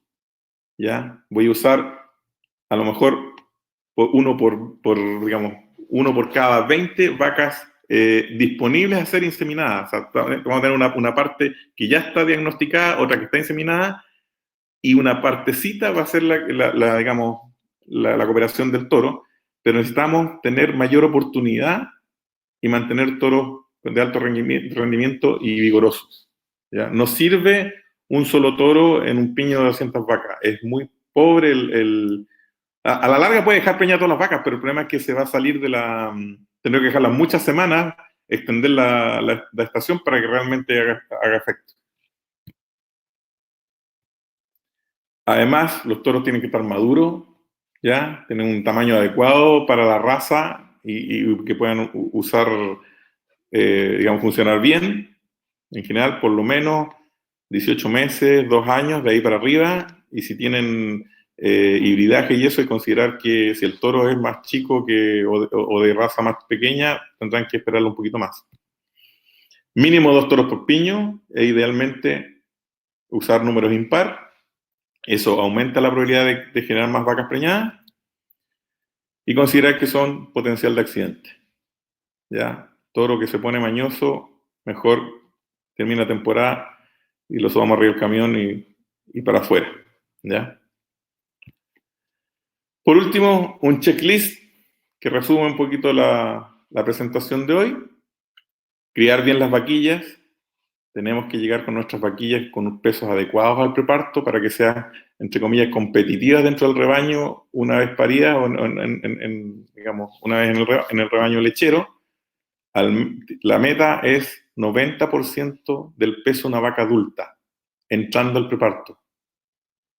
Speaker 3: ¿ya? Voy a usar a lo mejor uno por cada 20 vacas disponibles a ser inseminadas. O sea, vamos a tener una parte que ya está diagnosticada, otra que está inseminada, y una partecita va a ser la cooperación del toro, pero necesitamos tener mayor oportunidad y mantener toros de alto rendimiento y vigorosos, ¿ya? No sirve un solo toro en un piño de 200 vacas, es muy pobre A la larga puede dejar preñar todas las vacas, pero el problema es que se va a salir de la... Tendré que dejarlas muchas semanas, extender la estación para que realmente haga efecto. Además, los toros tienen que estar maduros, ¿ya? Tienen un tamaño adecuado para la raza y que puedan usar, digamos, funcionar bien. En general, por lo menos 18 meses, 2 años, de ahí para arriba. Y si tienen hibridaje y eso, hay que considerar que si el toro es más chico o de raza más pequeña, tendrán que esperarlo un poquito más. Mínimo 2 toros por piño e idealmente usar números impar. Eso aumenta la probabilidad de generar más vacas preñadas y considerar que son potencial de accidente. ¿Ya? Toro que se pone mañoso, mejor termina la temporada y lo subamos arriba del camión y para afuera. ¿Ya? Por último, un checklist que resume un poquito la presentación de hoy. Criar bien las vaquillas. Tenemos que llegar con nuestras vaquillas con pesos adecuados al preparto para que sean, entre comillas, competitivas dentro del rebaño una vez paridas o digamos, una vez en el rebaño lechero. La meta es 90% del peso de una vaca adulta entrando al preparto.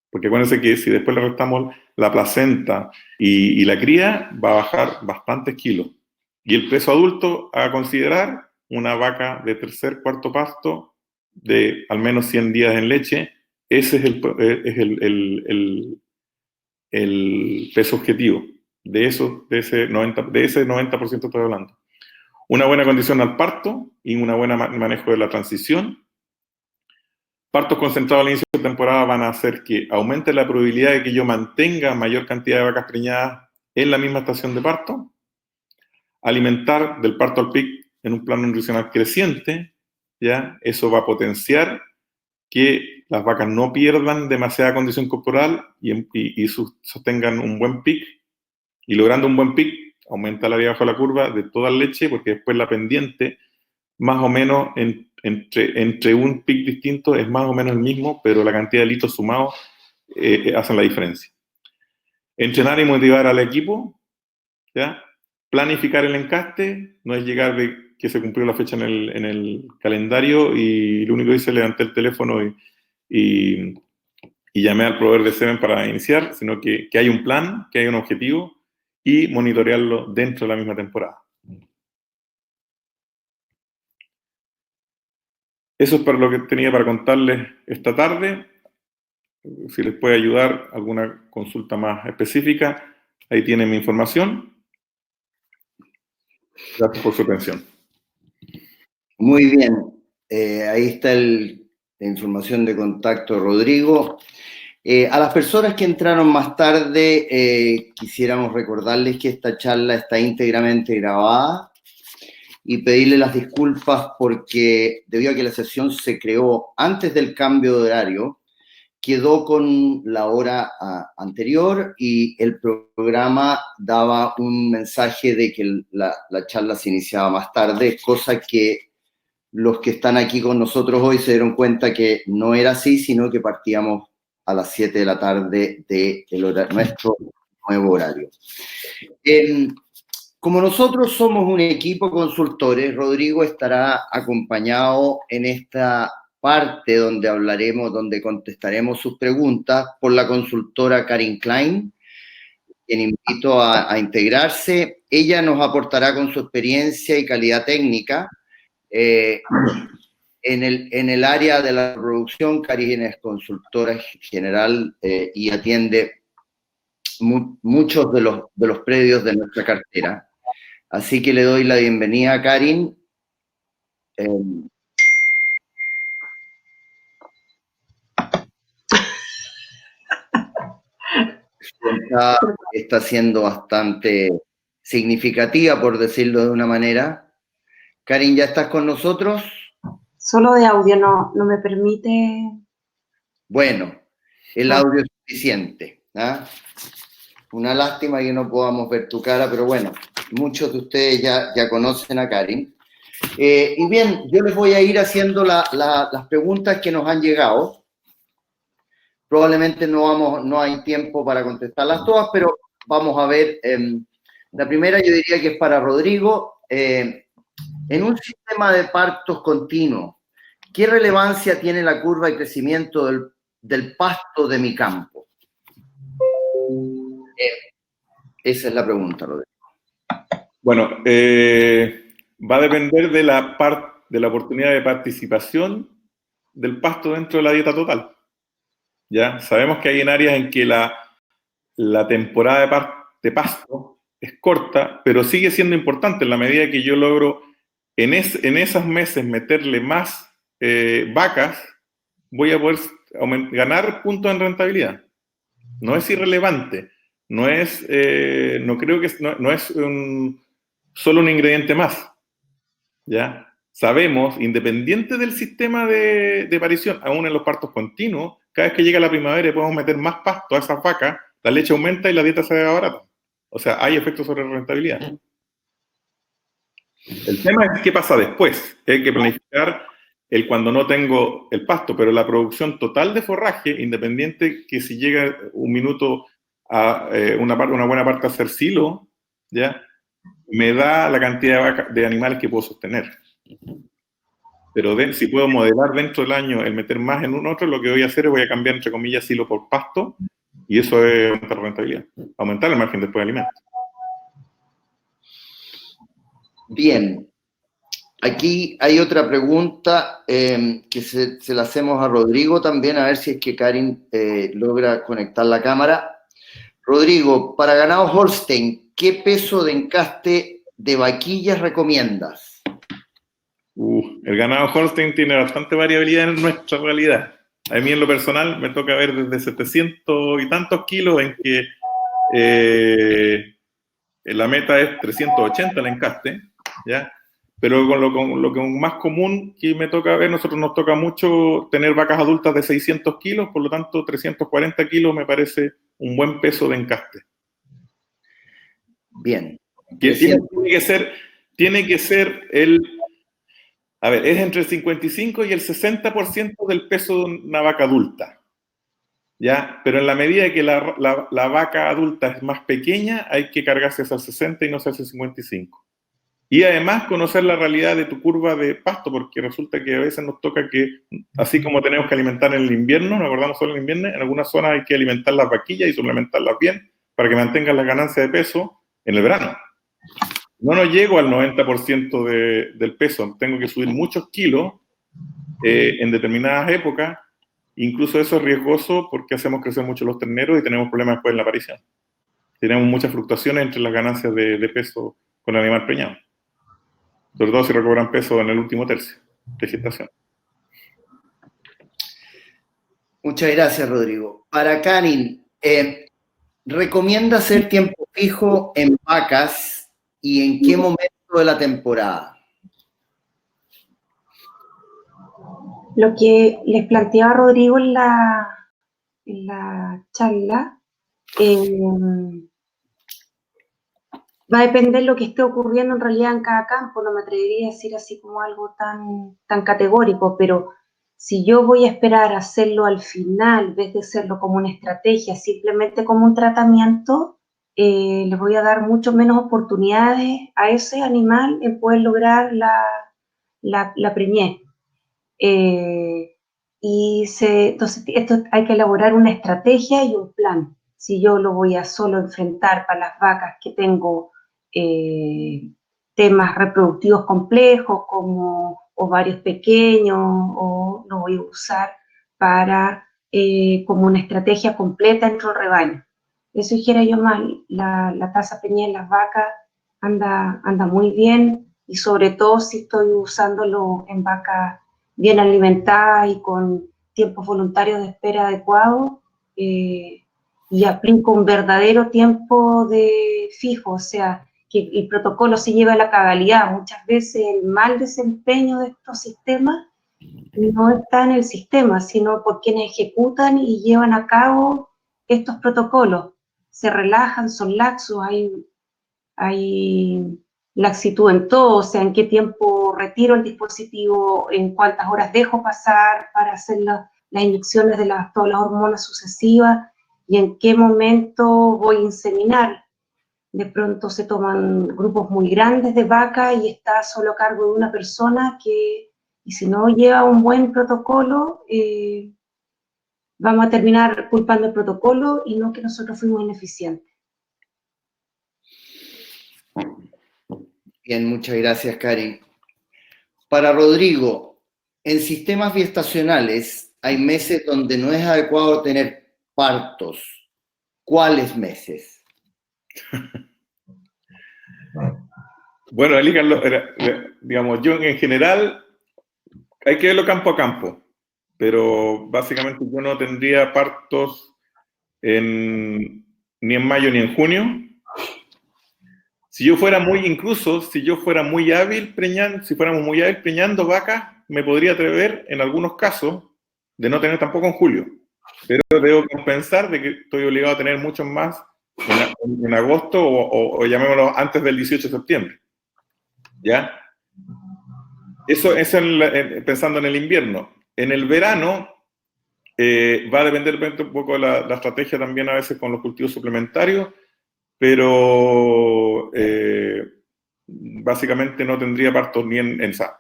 Speaker 3: Porque acuérdense que si después le restamos la placenta y la cría, va a bajar bastantes kilos. Y el peso adulto a considerar, una vaca de tercer, cuarto pasto, de al menos 100 días en leche, ese es el peso objetivo. De ese 90% estoy hablando. Una buena condición al parto y un buen manejo de la transición. Partos concentrados al inicio de temporada van a hacer que aumente la probabilidad de que yo mantenga mayor cantidad de vacas preñadas en la misma estación de parto. Alimentar del parto al pic en un plano nutricional creciente, ¿ya? Eso va a potenciar que las vacas no pierdan demasiada condición corporal y sostengan un buen pic. Y logrando un buen pic, aumenta la vía bajo la curva de toda la leche, porque después la pendiente, más o menos entre un pic distinto, es más o menos el mismo, pero la cantidad de litros sumados hacen la diferencia. Entrenar y motivar al equipo, ¿ya? Planificar el encaste, no es llegar de que se cumplió la fecha en el calendario y lo único que hice es levanté el teléfono y llamé al proveedor de semen para iniciar, sino que hay un plan, que hay un objetivo y monitorearlo dentro de la misma temporada. Eso es para lo que tenía para contarles esta tarde. Si les puede ayudar alguna consulta más específica, ahí tienen mi información. Gracias por su atención.
Speaker 1: Muy bien. Ahí está la información de contacto, Rodrigo. A las personas que entraron más tarde, quisiéramos recordarles que esta charla está íntegramente grabada y pedirle las disculpas porque debido a que la sesión se creó antes del cambio de horario, quedó con la hora anterior y el programa daba un mensaje de que la charla se iniciaba más tarde, cosa que los que están aquí con nosotros hoy se dieron cuenta que no era así, sino que partíamos a las 7 de la tarde de nuestro nuevo horario. Como nosotros somos un equipo de consultores, Rodrigo estará acompañado en esta parte donde contestaremos sus preguntas por la consultora Karin Klein, quien invito a integrarse. Ella nos aportará con su experiencia y calidad técnica. En el área de la producción, Karin es consultora general y atiende muchos de los predios de nuestra cartera. Así que le doy la bienvenida a Karin. Está siendo bastante significativa, por decirlo de una manera. Karin, ¿ya estás con nosotros?
Speaker 4: Solo de audio, no me permite.
Speaker 1: Bueno, el audio es suficiente. Una lástima que no podamos ver tu cara, pero bueno, muchos de ustedes ya conocen a Karin. Y bien, yo les voy a ir haciendo las preguntas que nos han llegado. Probablemente no hay tiempo para contestarlas todas, pero vamos a ver. La primera yo diría que es para Rodrigo. En un sistema de partos continuo, ¿qué relevancia tiene la curva de crecimiento del pasto de mi campo? Esa es la pregunta, Rodrigo.
Speaker 3: Bueno, va a depender de la oportunidad de participación del pasto dentro de la dieta total. ¿Ya? Sabemos que hay en áreas en que la temporada de pasto es corta, pero sigue siendo importante en la medida que yo logro en esos meses meterle más vacas, voy a poder ganar puntos en rentabilidad. No es irrelevante, no creo que no es solo un ingrediente más. ¿Ya? Sabemos, independiente del sistema de parición, aún en los partos continuos, cada vez que llega la primavera y podemos meter más pasto a esas vacas, la leche aumenta y la dieta se ve barata. O sea, hay efectos sobre la rentabilidad. El tema es qué pasa después. Hay que planificar cuando no tengo el pasto, pero la producción total de forraje, independiente que si llega un minuto a una buena parte a hacer silo, ¿ya? Me da la cantidad de animales que puedo sostener. Pero si puedo modelar dentro del año el meter más en un otro, lo que voy a hacer es voy a cambiar, entre comillas, silo por pasto, y eso es aumentar la rentabilidad, aumentar el margen después de alimentos.
Speaker 1: Bien. Aquí hay otra pregunta que se la hacemos a Rodrigo también, a ver si es que Karin logra conectar la cámara. Rodrigo, para ganado Holstein, ¿qué peso de encaste de vaquillas recomiendas?
Speaker 3: El ganado Holstein tiene bastante variabilidad en nuestra realidad. A mí en lo personal me toca ver desde 700 y tantos kilos en que la meta es 380 el encaste, ¿ya? Pero con lo que más común que me toca ver, nosotros nos toca mucho tener vacas adultas de 600 kilos, por lo tanto 340 kilos me parece un buen peso de encaste.
Speaker 1: Bien.
Speaker 3: Que tiene que ser a ver, es entre el 55 y el 60% del peso de una vaca adulta, ¿ya? Pero en la medida que la vaca adulta es más pequeña, hay que cargarse hacia el 60 y no hacia el 55. Y además conocer la realidad de tu curva de pasto, porque resulta que a veces nos toca que, así como tenemos que alimentar en el invierno, nos acordamos solo en el invierno, en algunas zonas hay que alimentar las vaquillas y suplementarlas bien para que mantengan la ganancia de peso en el verano. No llego al 90% del peso, tengo que subir muchos kilos en determinadas épocas, incluso eso es riesgoso porque hacemos crecer mucho los terneros y tenemos problemas después en la aparición. Tenemos muchas fluctuaciones entre las ganancias de peso con el animal preñado. Sobre todo si recobran peso en el último tercio de gestación.
Speaker 1: Muchas gracias, Rodrigo. Para Karin, ¿recomienda hacer tiempo fijo en vacas y en qué momento de la temporada?
Speaker 4: Lo que les planteaba Rodrigo en la charla, va a depender de lo que esté ocurriendo en realidad en cada campo. No me atrevería a decir así como algo tan categórico, pero si yo voy a esperar a hacerlo al final, en vez de hacerlo como una estrategia, simplemente como un tratamiento, le voy a dar mucho menos oportunidades a ese animal en poder lograr la preñez. Entonces esto hay que elaborar una estrategia y un plan. Si yo lo voy a solo enfrentar para las vacas que tengo temas reproductivos complejos como ovarios pequeños, o lo voy a usar como una estrategia completa dentro del rebaño. Eso dijera yo más, la tasa preñez en las vacas anda muy bien, y sobre todo si estoy usándolo en vacas bien alimentadas y con tiempos voluntarios de espera adecuados, y aplico un verdadero tiempo de fijo, o sea, que el protocolo se lleva a la cabalidad. Muchas veces el mal desempeño de estos sistemas no está en el sistema, sino por quienes ejecutan y llevan a cabo estos protocolos. Se relajan, son laxos, hay laxitud en todo, o sea, en qué tiempo retiro el dispositivo, en cuántas horas dejo pasar para hacer las inyecciones de todas las hormonas sucesivas, y en qué momento voy a inseminar. De pronto se toman grupos muy grandes de vaca y está solo a cargo de una persona y si no lleva un buen protocolo, vamos a terminar culpando el protocolo y no que nosotros fuimos ineficientes.
Speaker 1: Bien, muchas gracias, Karen. Para Rodrigo, en sistemas biestacionales hay meses donde no es adecuado tener partos. ¿Cuáles meses?
Speaker 3: Bueno, digamos, yo en general hay que verlo campo a campo, pero básicamente yo no tendría partos ni en mayo ni en junio. Si yo fuera muy hábil preñando, si fuéramos muy hábil preñando vacas, me podría atrever en algunos casos de no tener tampoco en julio. Pero debo compensar de que estoy obligado a tener muchos más en agosto o llamémoslo antes del 18 de septiembre. ¿Ya? Eso pensando en el invierno. En el verano va a depender un poco de la estrategia también a veces con los cultivos suplementarios, pero básicamente no tendría partos ni en SAP.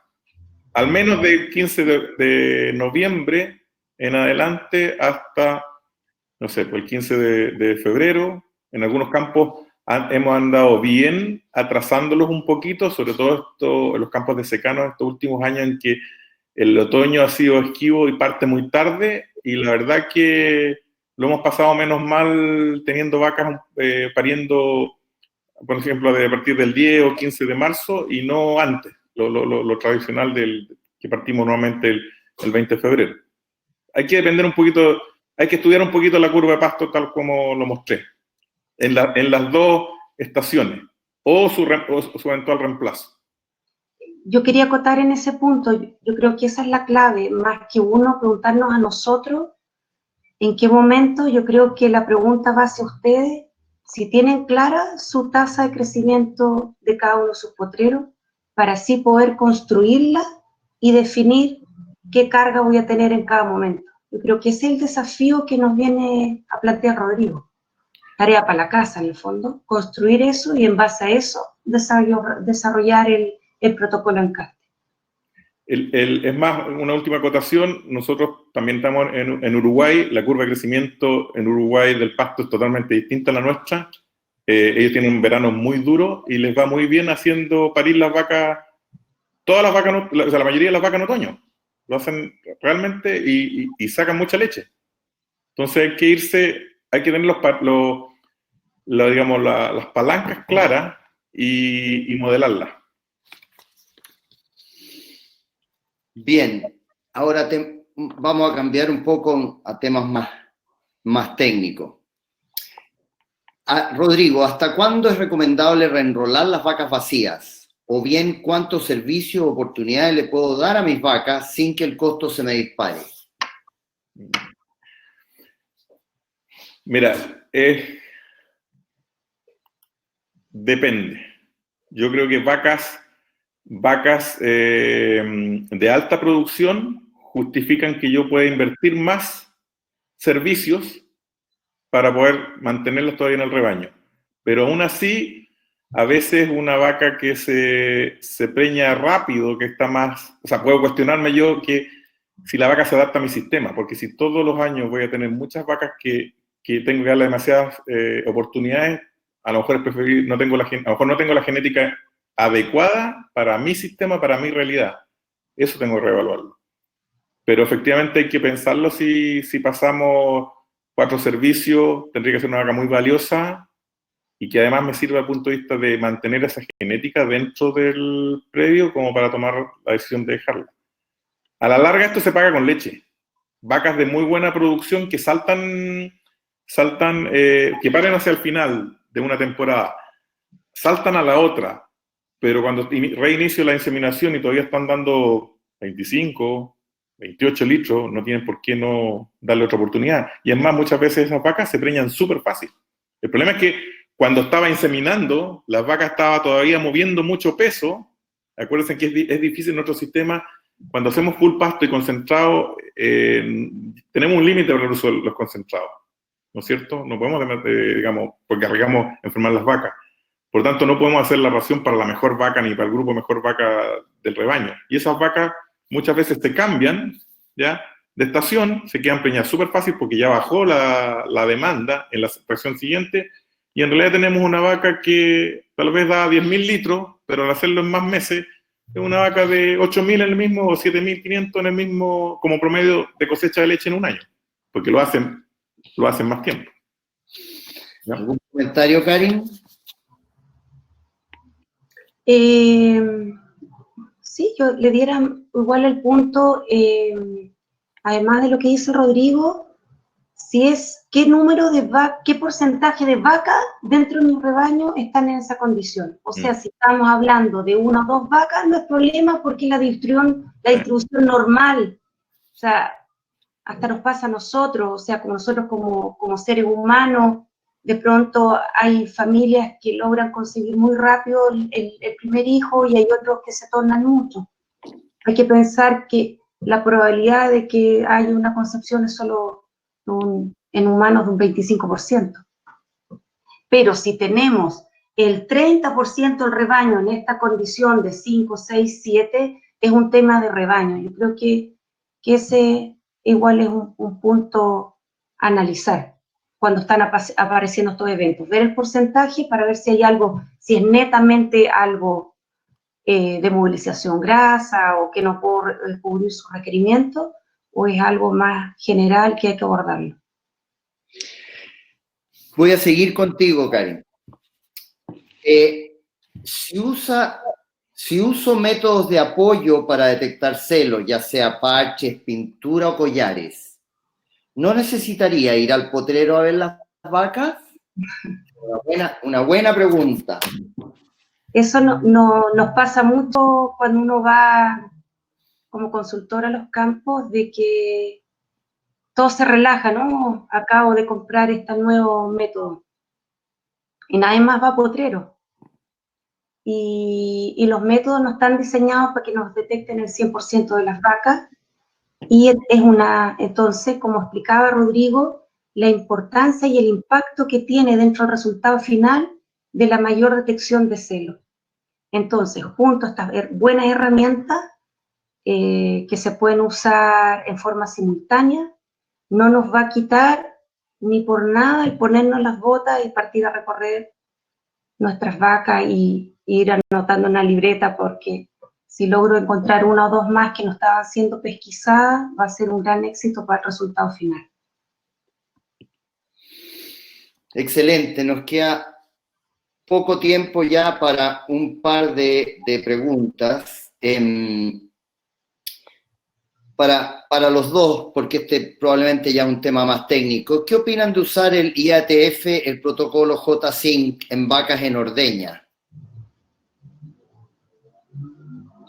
Speaker 3: Al menos del 15 de noviembre en adelante hasta, no sé, pues el 15 de febrero. En algunos campos hemos andado bien atrasándolos un poquito, sobre todo en los campos de secano estos últimos años en que el otoño ha sido esquivo y parte muy tarde, y la verdad que lo hemos pasado menos mal teniendo vacas pariendo, por ejemplo, a partir del 10 o 15 de marzo y no antes, lo tradicional que partimos normalmente el 20 de febrero. Hay que depender un poquito, hay que estudiar un poquito la curva de pasto tal como lo mostré, en las dos estaciones, o su eventual reemplazo.
Speaker 4: Yo quería acotar en ese punto, yo creo que esa es la clave, más que uno preguntarnos a nosotros en qué momento. Yo creo que la pregunta va hacia ustedes, si tienen clara su tasa de crecimiento de cada uno de sus potreros, para así poder construirla y definir qué carga voy a tener en cada momento. Yo creo que ese es el desafío que nos viene a plantear Rodrigo. Tarea para la casa, en el fondo, construir eso y en base a eso desarrollar el protocolo en CASTE.
Speaker 3: Es más, una última acotación, nosotros también estamos en Uruguay, la curva de crecimiento en Uruguay del pasto es totalmente distinta a la nuestra. Ellos tienen un verano muy duro y les va muy bien haciendo parir las vacas, todas las vacas, o sea, la mayoría de las vacas en otoño. Lo hacen realmente y sacan mucha leche. Entonces hay que tener las palancas claras y modelarlas.
Speaker 1: Bien, ahora vamos a cambiar un poco a temas más técnicos. Rodrigo, ¿hasta cuándo es recomendable reenrolar las vacas vacías? O bien, ¿cuántos servicios o oportunidades le puedo dar a mis vacas sin que el costo se me dispare?
Speaker 3: Mira, depende. Yo creo que vacas de alta producción justifican que yo pueda invertir más servicios para poder mantenerlas todavía en el rebaño. Pero aún así, a veces una vaca que se preña rápido, que está más... O sea, puedo cuestionarme yo que si la vaca se adapta a mi sistema, porque si todos los años voy a tener muchas vacas que tengo que darle demasiadas oportunidades, a lo mejor es preferible, a lo mejor no tengo la genética adecuada para mi sistema, para mi realidad. Eso tengo que reevaluarlo. Pero efectivamente hay que pensarlo si pasamos 4 servicios, tendría que ser una vaca muy valiosa y que además me sirva desde el punto de vista de mantener esa genética dentro del predio como para tomar la decisión de dejarla. A la larga esto se paga con leche. Vacas de muy buena producción que que paren hacia el final de una temporada, saltan a la otra, pero cuando reinicio la inseminación y todavía están dando 25, 28 litros, no tienen por qué no darle otra oportunidad. Y es más, muchas veces esas vacas se preñan súper fácil. El problema es que cuando estaba inseminando, las vacas estaban todavía moviendo mucho peso. Acuérdense que es difícil en nuestro sistema. Cuando hacemos full pasto y concentrado, tenemos un límite para el uso de los concentrados. ¿no es cierto? No podemos, digamos, porque arriesgamos enfermar las vacas. Por tanto, no podemos hacer la ración para la mejor vaca ni para el grupo mejor vaca del rebaño. Y esas vacas muchas veces se cambian, ¿ya?, de estación, se quedan preñadas súper fácil porque ya bajó la demanda en la estación siguiente, y en realidad tenemos una vaca que tal vez da 10.000 litros, pero al hacerlo en más meses, es una vaca de 8.000 en el mismo o 7.500 en el mismo, como promedio de cosecha de leche en un año, porque lo hacen más tiempo. ¿Ya?
Speaker 1: ¿Algún comentario, Karin?
Speaker 4: Sí, yo le diera igual el punto, además de lo que dice Rodrigo, si es qué número de qué porcentaje de vacas dentro de mi rebaño están en esa condición. O sea, si estamos hablando de 1 o 2 vacas, no es problema porque la distribución normal, o sea, hasta nos pasa a nosotros, o sea, como nosotros como seres humanos, de pronto hay familias que logran conseguir muy rápido el primer hijo y hay otros que se tornan mucho. Hay que pensar que la probabilidad de que haya una concepción es solo en humanos de un 25%. Pero si tenemos el 30% del rebaño en esta condición de 5, 6, 7, es un tema de rebaño. Yo creo que ese igual es un punto a analizar cuando están apareciendo estos eventos. Ver el porcentaje para ver si hay algo, si es netamente algo de movilización grasa o que no puedo cubrir sus requerimientos, o es algo más general que hay que abordarlo.
Speaker 1: Voy a seguir contigo, Karin. Si uso métodos de apoyo para detectar celos, ya sea parches, pintura o collares, ¿no necesitaría ir al potrero a ver las vacas? Una buena pregunta.
Speaker 4: Eso nos pasa mucho cuando uno va como consultor a los campos, de que todo se relaja, ¿no? Acabo de comprar este nuevo método y nadie más va a potrero. Y los métodos no están diseñados para que nos detecten el 100% de las vacas. Y entonces, como explicaba Rodrigo, la importancia y el impacto que tiene dentro del resultado final de la mayor detección de celos. Entonces, junto a estas buenas herramientas que se pueden usar en forma simultánea, no nos va a quitar ni por nada el ponernos las botas y partir a recorrer nuestras vacas y ir anotando en una libreta, porque si logro encontrar 1 o 2 más que no estaban siendo pesquisadas, va a ser un gran éxito para el resultado final.
Speaker 1: Excelente, nos queda poco tiempo ya para un par de preguntas. Para los dos, porque este probablemente ya es un tema más técnico, ¿qué opinan de usar el IATF, el protocolo J-Sync, en vacas en ordeña?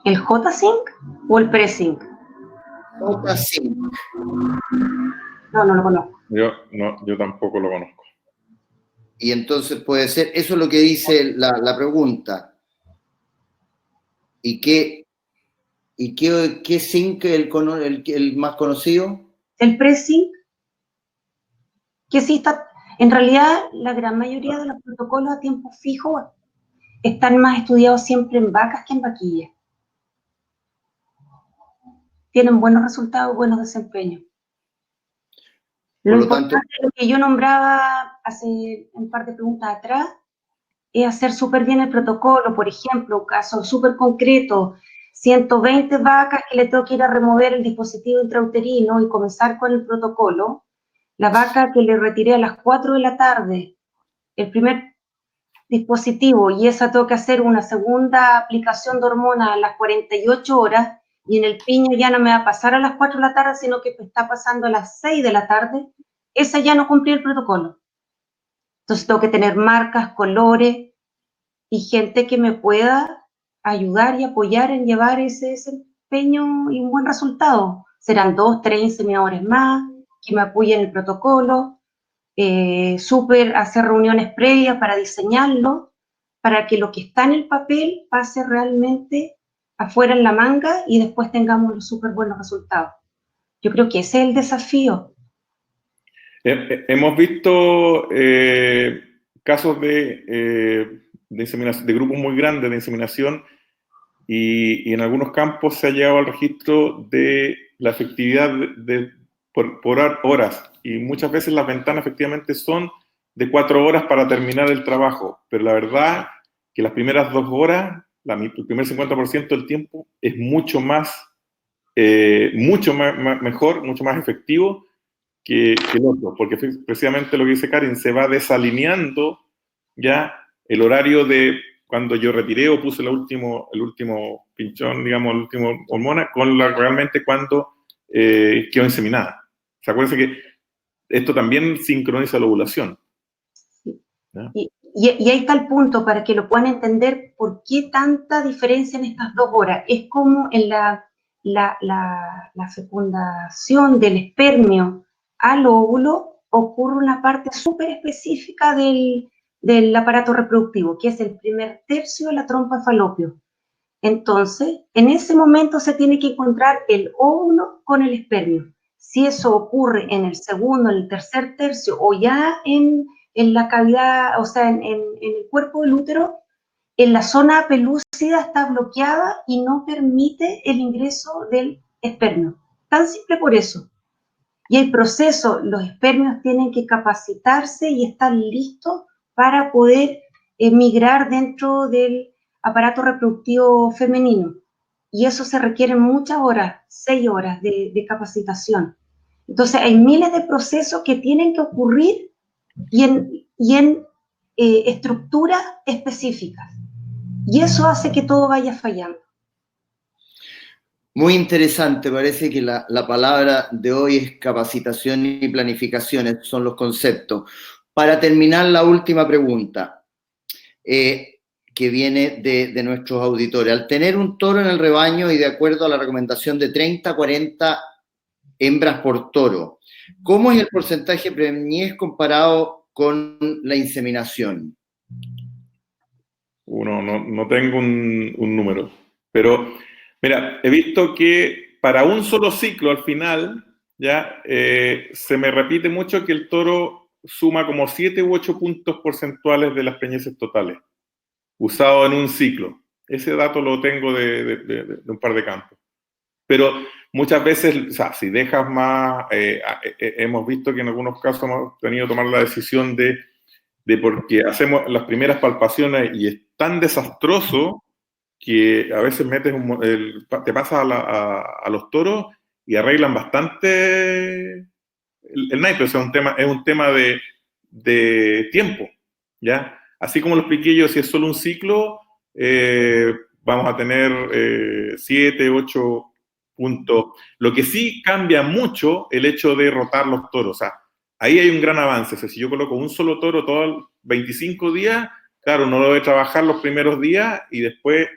Speaker 4: ¿El J-Sync o el Pre-Sync?
Speaker 1: J-Sync.
Speaker 4: No lo conozco.
Speaker 3: Yo tampoco lo conozco.
Speaker 1: Y entonces puede ser, eso es lo que dice la pregunta. ¿Y qué zinc es el más conocido?
Speaker 4: El Pre-Sync, que sí está, en realidad la gran mayoría de los protocolos a tiempo fijo están más estudiados siempre en vacas que en vaquillas. Tienen buenos resultados, buenos desempeños. Lo importante, lo que yo nombraba hace un par de preguntas atrás, es hacer súper bien el protocolo. Por ejemplo, un caso súper concreto, 120 vacas que le tengo que ir a remover el dispositivo intrauterino y comenzar con el protocolo. La vaca que le retiré a las 4 de la tarde, el primer dispositivo, y esa tengo que hacer una segunda aplicación de hormona a las 48 horas, y en el piño ya no me va a pasar a las 4 de la tarde, sino que está pasando a las 6 de la tarde, esa ya no cumplí el protocolo. Entonces tengo que tener marcas, colores y gente que me pueda ayudar y apoyar en llevar ese desempeño y un buen resultado. Serán 2, 3 inseminadores más que me apoyen en el protocolo, hacer reuniones previas para diseñarlo, para que lo que está en el papel pase realmente afuera en la manga y después tengamos los súper buenos resultados. Yo creo que ese es el desafío.
Speaker 3: Hemos visto casos de inseminación, de grupos muy grandes de inseminación y en algunos campos se ha llegado al registro de la efectividad por horas, y muchas veces las ventanas efectivamente son de 4 horas para terminar el trabajo, pero la verdad que las primeras 2 horas, el primer 50% del tiempo es mucho mejor, mucho más efectivo que el otro, porque precisamente lo que dice Karen, se va desalineando ya el horario de cuando yo retiré o puse el último pinchón, digamos, el último hormona, con realmente cuando quedó inseminada. ¿Se acuerdan que esto también sincroniza la ovulación? ¿Ya?
Speaker 4: Y ahí está el punto, para que lo puedan entender, por qué tanta diferencia en estas 2 horas. Es como en la fecundación del espermio al óvulo ocurre una parte súper específica del aparato reproductivo, que es el primer tercio de la trompa de falopio. Entonces, en ese momento se tiene que encontrar el óvulo con el espermio. Si eso ocurre en el segundo, en el tercer tercio o ya en la cavidad, o sea, en el cuerpo del útero, en la zona pelúcida está bloqueada y no permite el ingreso del espermio. Tan simple por eso. Y el proceso, los espermios tienen que capacitarse y estar listos para poder migrar dentro del aparato reproductivo femenino. Y eso se requiere muchas horas, 6 horas de capacitación. Entonces hay miles de procesos que tienen que ocurrir y en estructuras específicas. Y eso hace que todo vaya fallando.
Speaker 1: Muy interesante, parece que la palabra de hoy es capacitación y planificación, estos son los conceptos. Para terminar, la última pregunta, que viene de nuestros auditores. Al tener un toro en el rebaño y de acuerdo a la recomendación de 30 a 40 hembras por toro, ¿cómo es el porcentaje preñez comparado con la inseminación?
Speaker 3: No tengo un número, pero mira, he visto que para un solo ciclo al final, ya se me repite mucho que el toro suma como 7 u 8 puntos porcentuales de las preñeces totales, usado en un ciclo. Ese dato lo tengo de un par de campos. Pero muchas veces, o sea, si dejas más, hemos visto que en algunos casos hemos tenido que tomar la decisión de porque hacemos las primeras palpaciones y es tan desastroso que a veces te pasas a los toros y arreglan bastante el naipe. O sea, es un tema de tiempo, ¿ya? Así como los piquillos, si es solo un ciclo, vamos a tener 7, 8 puntos. Lo que sí cambia mucho el hecho de rotar los toros. O sea, ahí hay un gran avance. O sea, si yo coloco un solo toro todos los 25 días, claro, no lo voy a trabajar los primeros días y después,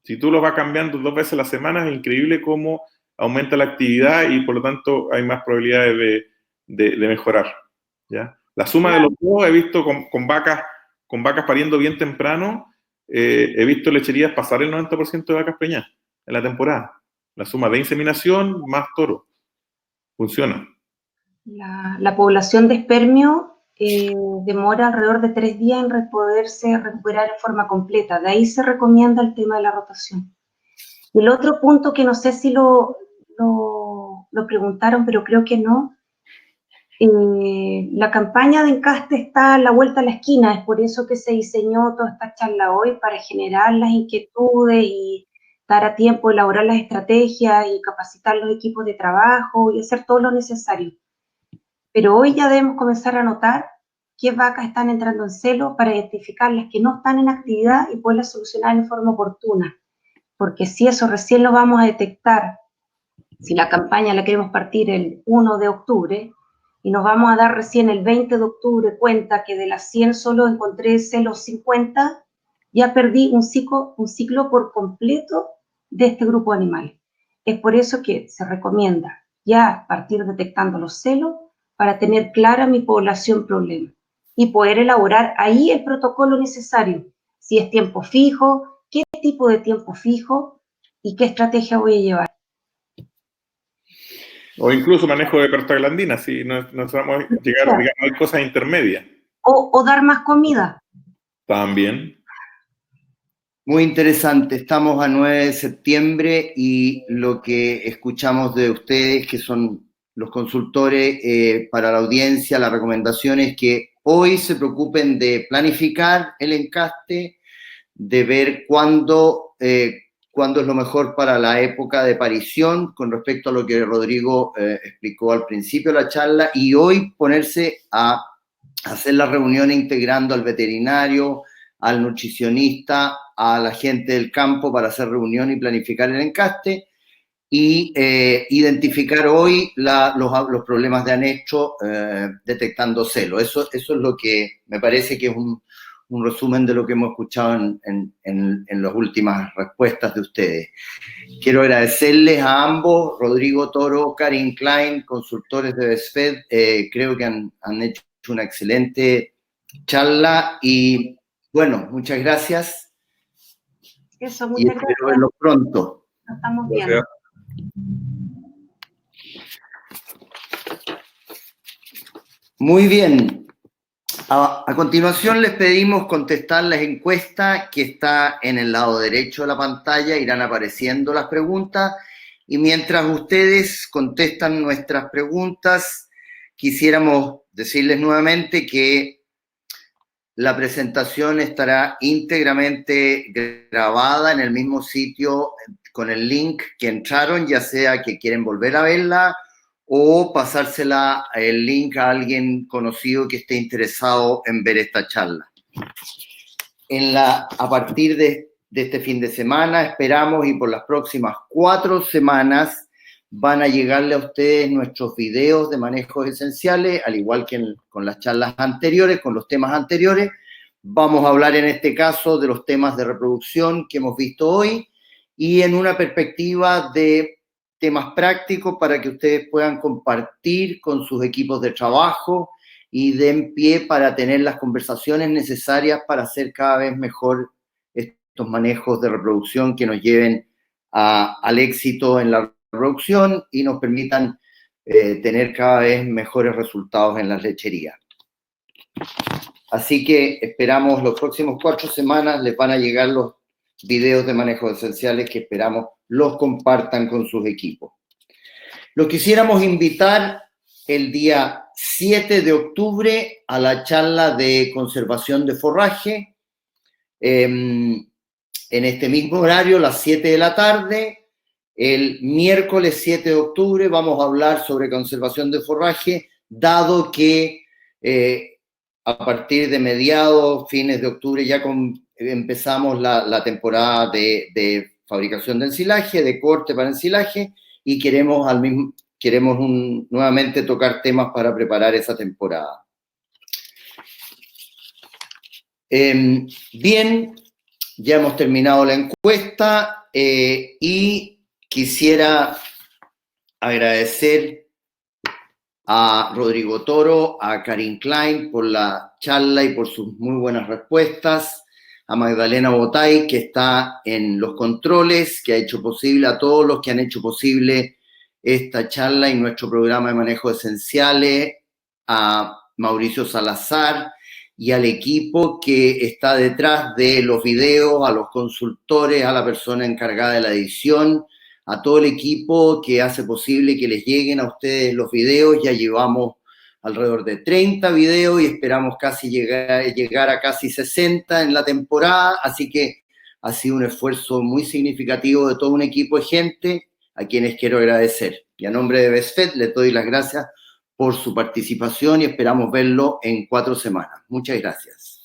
Speaker 3: si tú los vas cambiando 2 veces a la semana, es increíble cómo aumenta la actividad y por lo tanto hay más probabilidades de mejorar, ¿ya? La suma de los dos, he visto con vacas pariendo bien temprano, he visto lecherías pasar el 90% de vacas preñadas en la temporada. La suma de inseminación más toro. Funciona.
Speaker 4: La población de espermio demora alrededor de 3 días en poderse recuperar en forma completa. De ahí se recomienda el tema de la rotación. Y el otro punto que no sé si lo preguntaron, pero creo que no, la campaña de encaste está a la vuelta a la esquina, es por eso que se diseñó toda esta charla hoy, para generar las inquietudes y dar a tiempo, elaborar las estrategias y capacitar los equipos de trabajo y hacer todo lo necesario. Pero hoy ya debemos comenzar a notar qué vacas están entrando en celo para identificar las que no están en actividad y poderlas solucionar en forma oportuna. Porque si eso recién lo vamos a detectar, si la campaña la queremos partir el 1 de octubre, y nos vamos a dar recién el 20 de octubre cuenta que de las 100 solo encontré celos 50, ya perdí un ciclo por completo de este grupo de animales. Es por eso que se recomienda ya partir detectando los celos para tener clara mi población problema y poder elaborar ahí el protocolo necesario. Si es tiempo fijo, qué tipo de tiempo fijo y qué estrategia voy a llevar.
Speaker 3: O incluso manejo de prostaglandinas, si no vamos a llegar, digamos, hay cosas intermedias.
Speaker 4: O dar más comida.
Speaker 3: También.
Speaker 1: Muy interesante. Estamos a 9 de septiembre y lo que escuchamos de ustedes, que son los consultores, para la audiencia, la recomendación es que hoy se preocupen de planificar el encaste, de ver cuándo es lo mejor para la época de parición, con respecto a lo que Rodrigo explicó al principio de la charla, y hoy ponerse a hacer la reunión integrando al veterinario, al nutricionista, a la gente del campo para hacer reunión y planificar el encaste, y identificar hoy los problemas de anexo detectando celo. Eso es lo que me parece que es un resumen de lo que hemos escuchado en las últimas respuestas de ustedes. Quiero agradecerles a ambos, Rodrigo Toro, Karin Klein, consultores de BESFED. Creo que han hecho una excelente charla y, bueno, muchas gracias.
Speaker 4: Eso,
Speaker 1: Y
Speaker 4: muchas
Speaker 1: espero
Speaker 4: gracias.
Speaker 1: verlos pronto.
Speaker 4: Nos estamos
Speaker 3: Gracias.
Speaker 4: viendo.
Speaker 1: Muy bien. A continuación les pedimos contestar la encuesta que está en el lado derecho de la pantalla. Irán apareciendo las preguntas y mientras ustedes contestan nuestras preguntas, quisiéramos decirles nuevamente que la presentación estará íntegramente grabada en el mismo sitio con el link que entraron, ya sea que quieren volver a verla o pasársela el link a alguien conocido que esté interesado en ver esta charla. A partir de este fin de semana esperamos, y por las próximas 4 semanas van a llegarle a ustedes nuestros videos de manejos esenciales, al igual que con las charlas anteriores, con los temas anteriores. Vamos a hablar en este caso de los temas de reproducción que hemos visto hoy y en una perspectiva de temas prácticos para que ustedes puedan compartir con sus equipos de trabajo y den pie para tener las conversaciones necesarias para hacer cada vez mejor estos manejos de reproducción que nos lleven al éxito en la reproducción y nos permitan tener cada vez mejores resultados en la lechería. Así que esperamos los próximos 4 semanas les van a llegar los videos de manejos esenciales que esperamos los compartan con sus equipos. Los quisiéramos invitar el día 7 de octubre a la charla de conservación de forraje, en este mismo horario, las 7 de la tarde. El miércoles 7 de octubre vamos a hablar sobre conservación de forraje, dado que a partir de mediados, fines de octubre, ya empezamos la temporada de fabricación de ensilaje, de corte para ensilaje, y queremos nuevamente tocar temas para preparar esa temporada. Bien, ya hemos terminado la encuesta y quisiera agradecer a Rodrigo Toro, a Karin Klein por la charla y por sus muy buenas respuestas, a Magdalena Botay, que está en los controles, que ha hecho posible, a todos los que han hecho posible esta charla y nuestro programa de manejo esenciales, a Mauricio Salazar y al equipo que está detrás de los videos, a los consultores, a la persona encargada de la edición, a todo el equipo que hace posible que les lleguen a ustedes los videos. Ya llevamos alrededor de 30 videos y esperamos casi llegar a casi 60 en la temporada, así que ha sido un esfuerzo muy significativo de todo un equipo de gente a quienes quiero agradecer. Y a nombre de BESFED les doy las gracias por su participación y esperamos verlo en 4 semanas. Muchas gracias.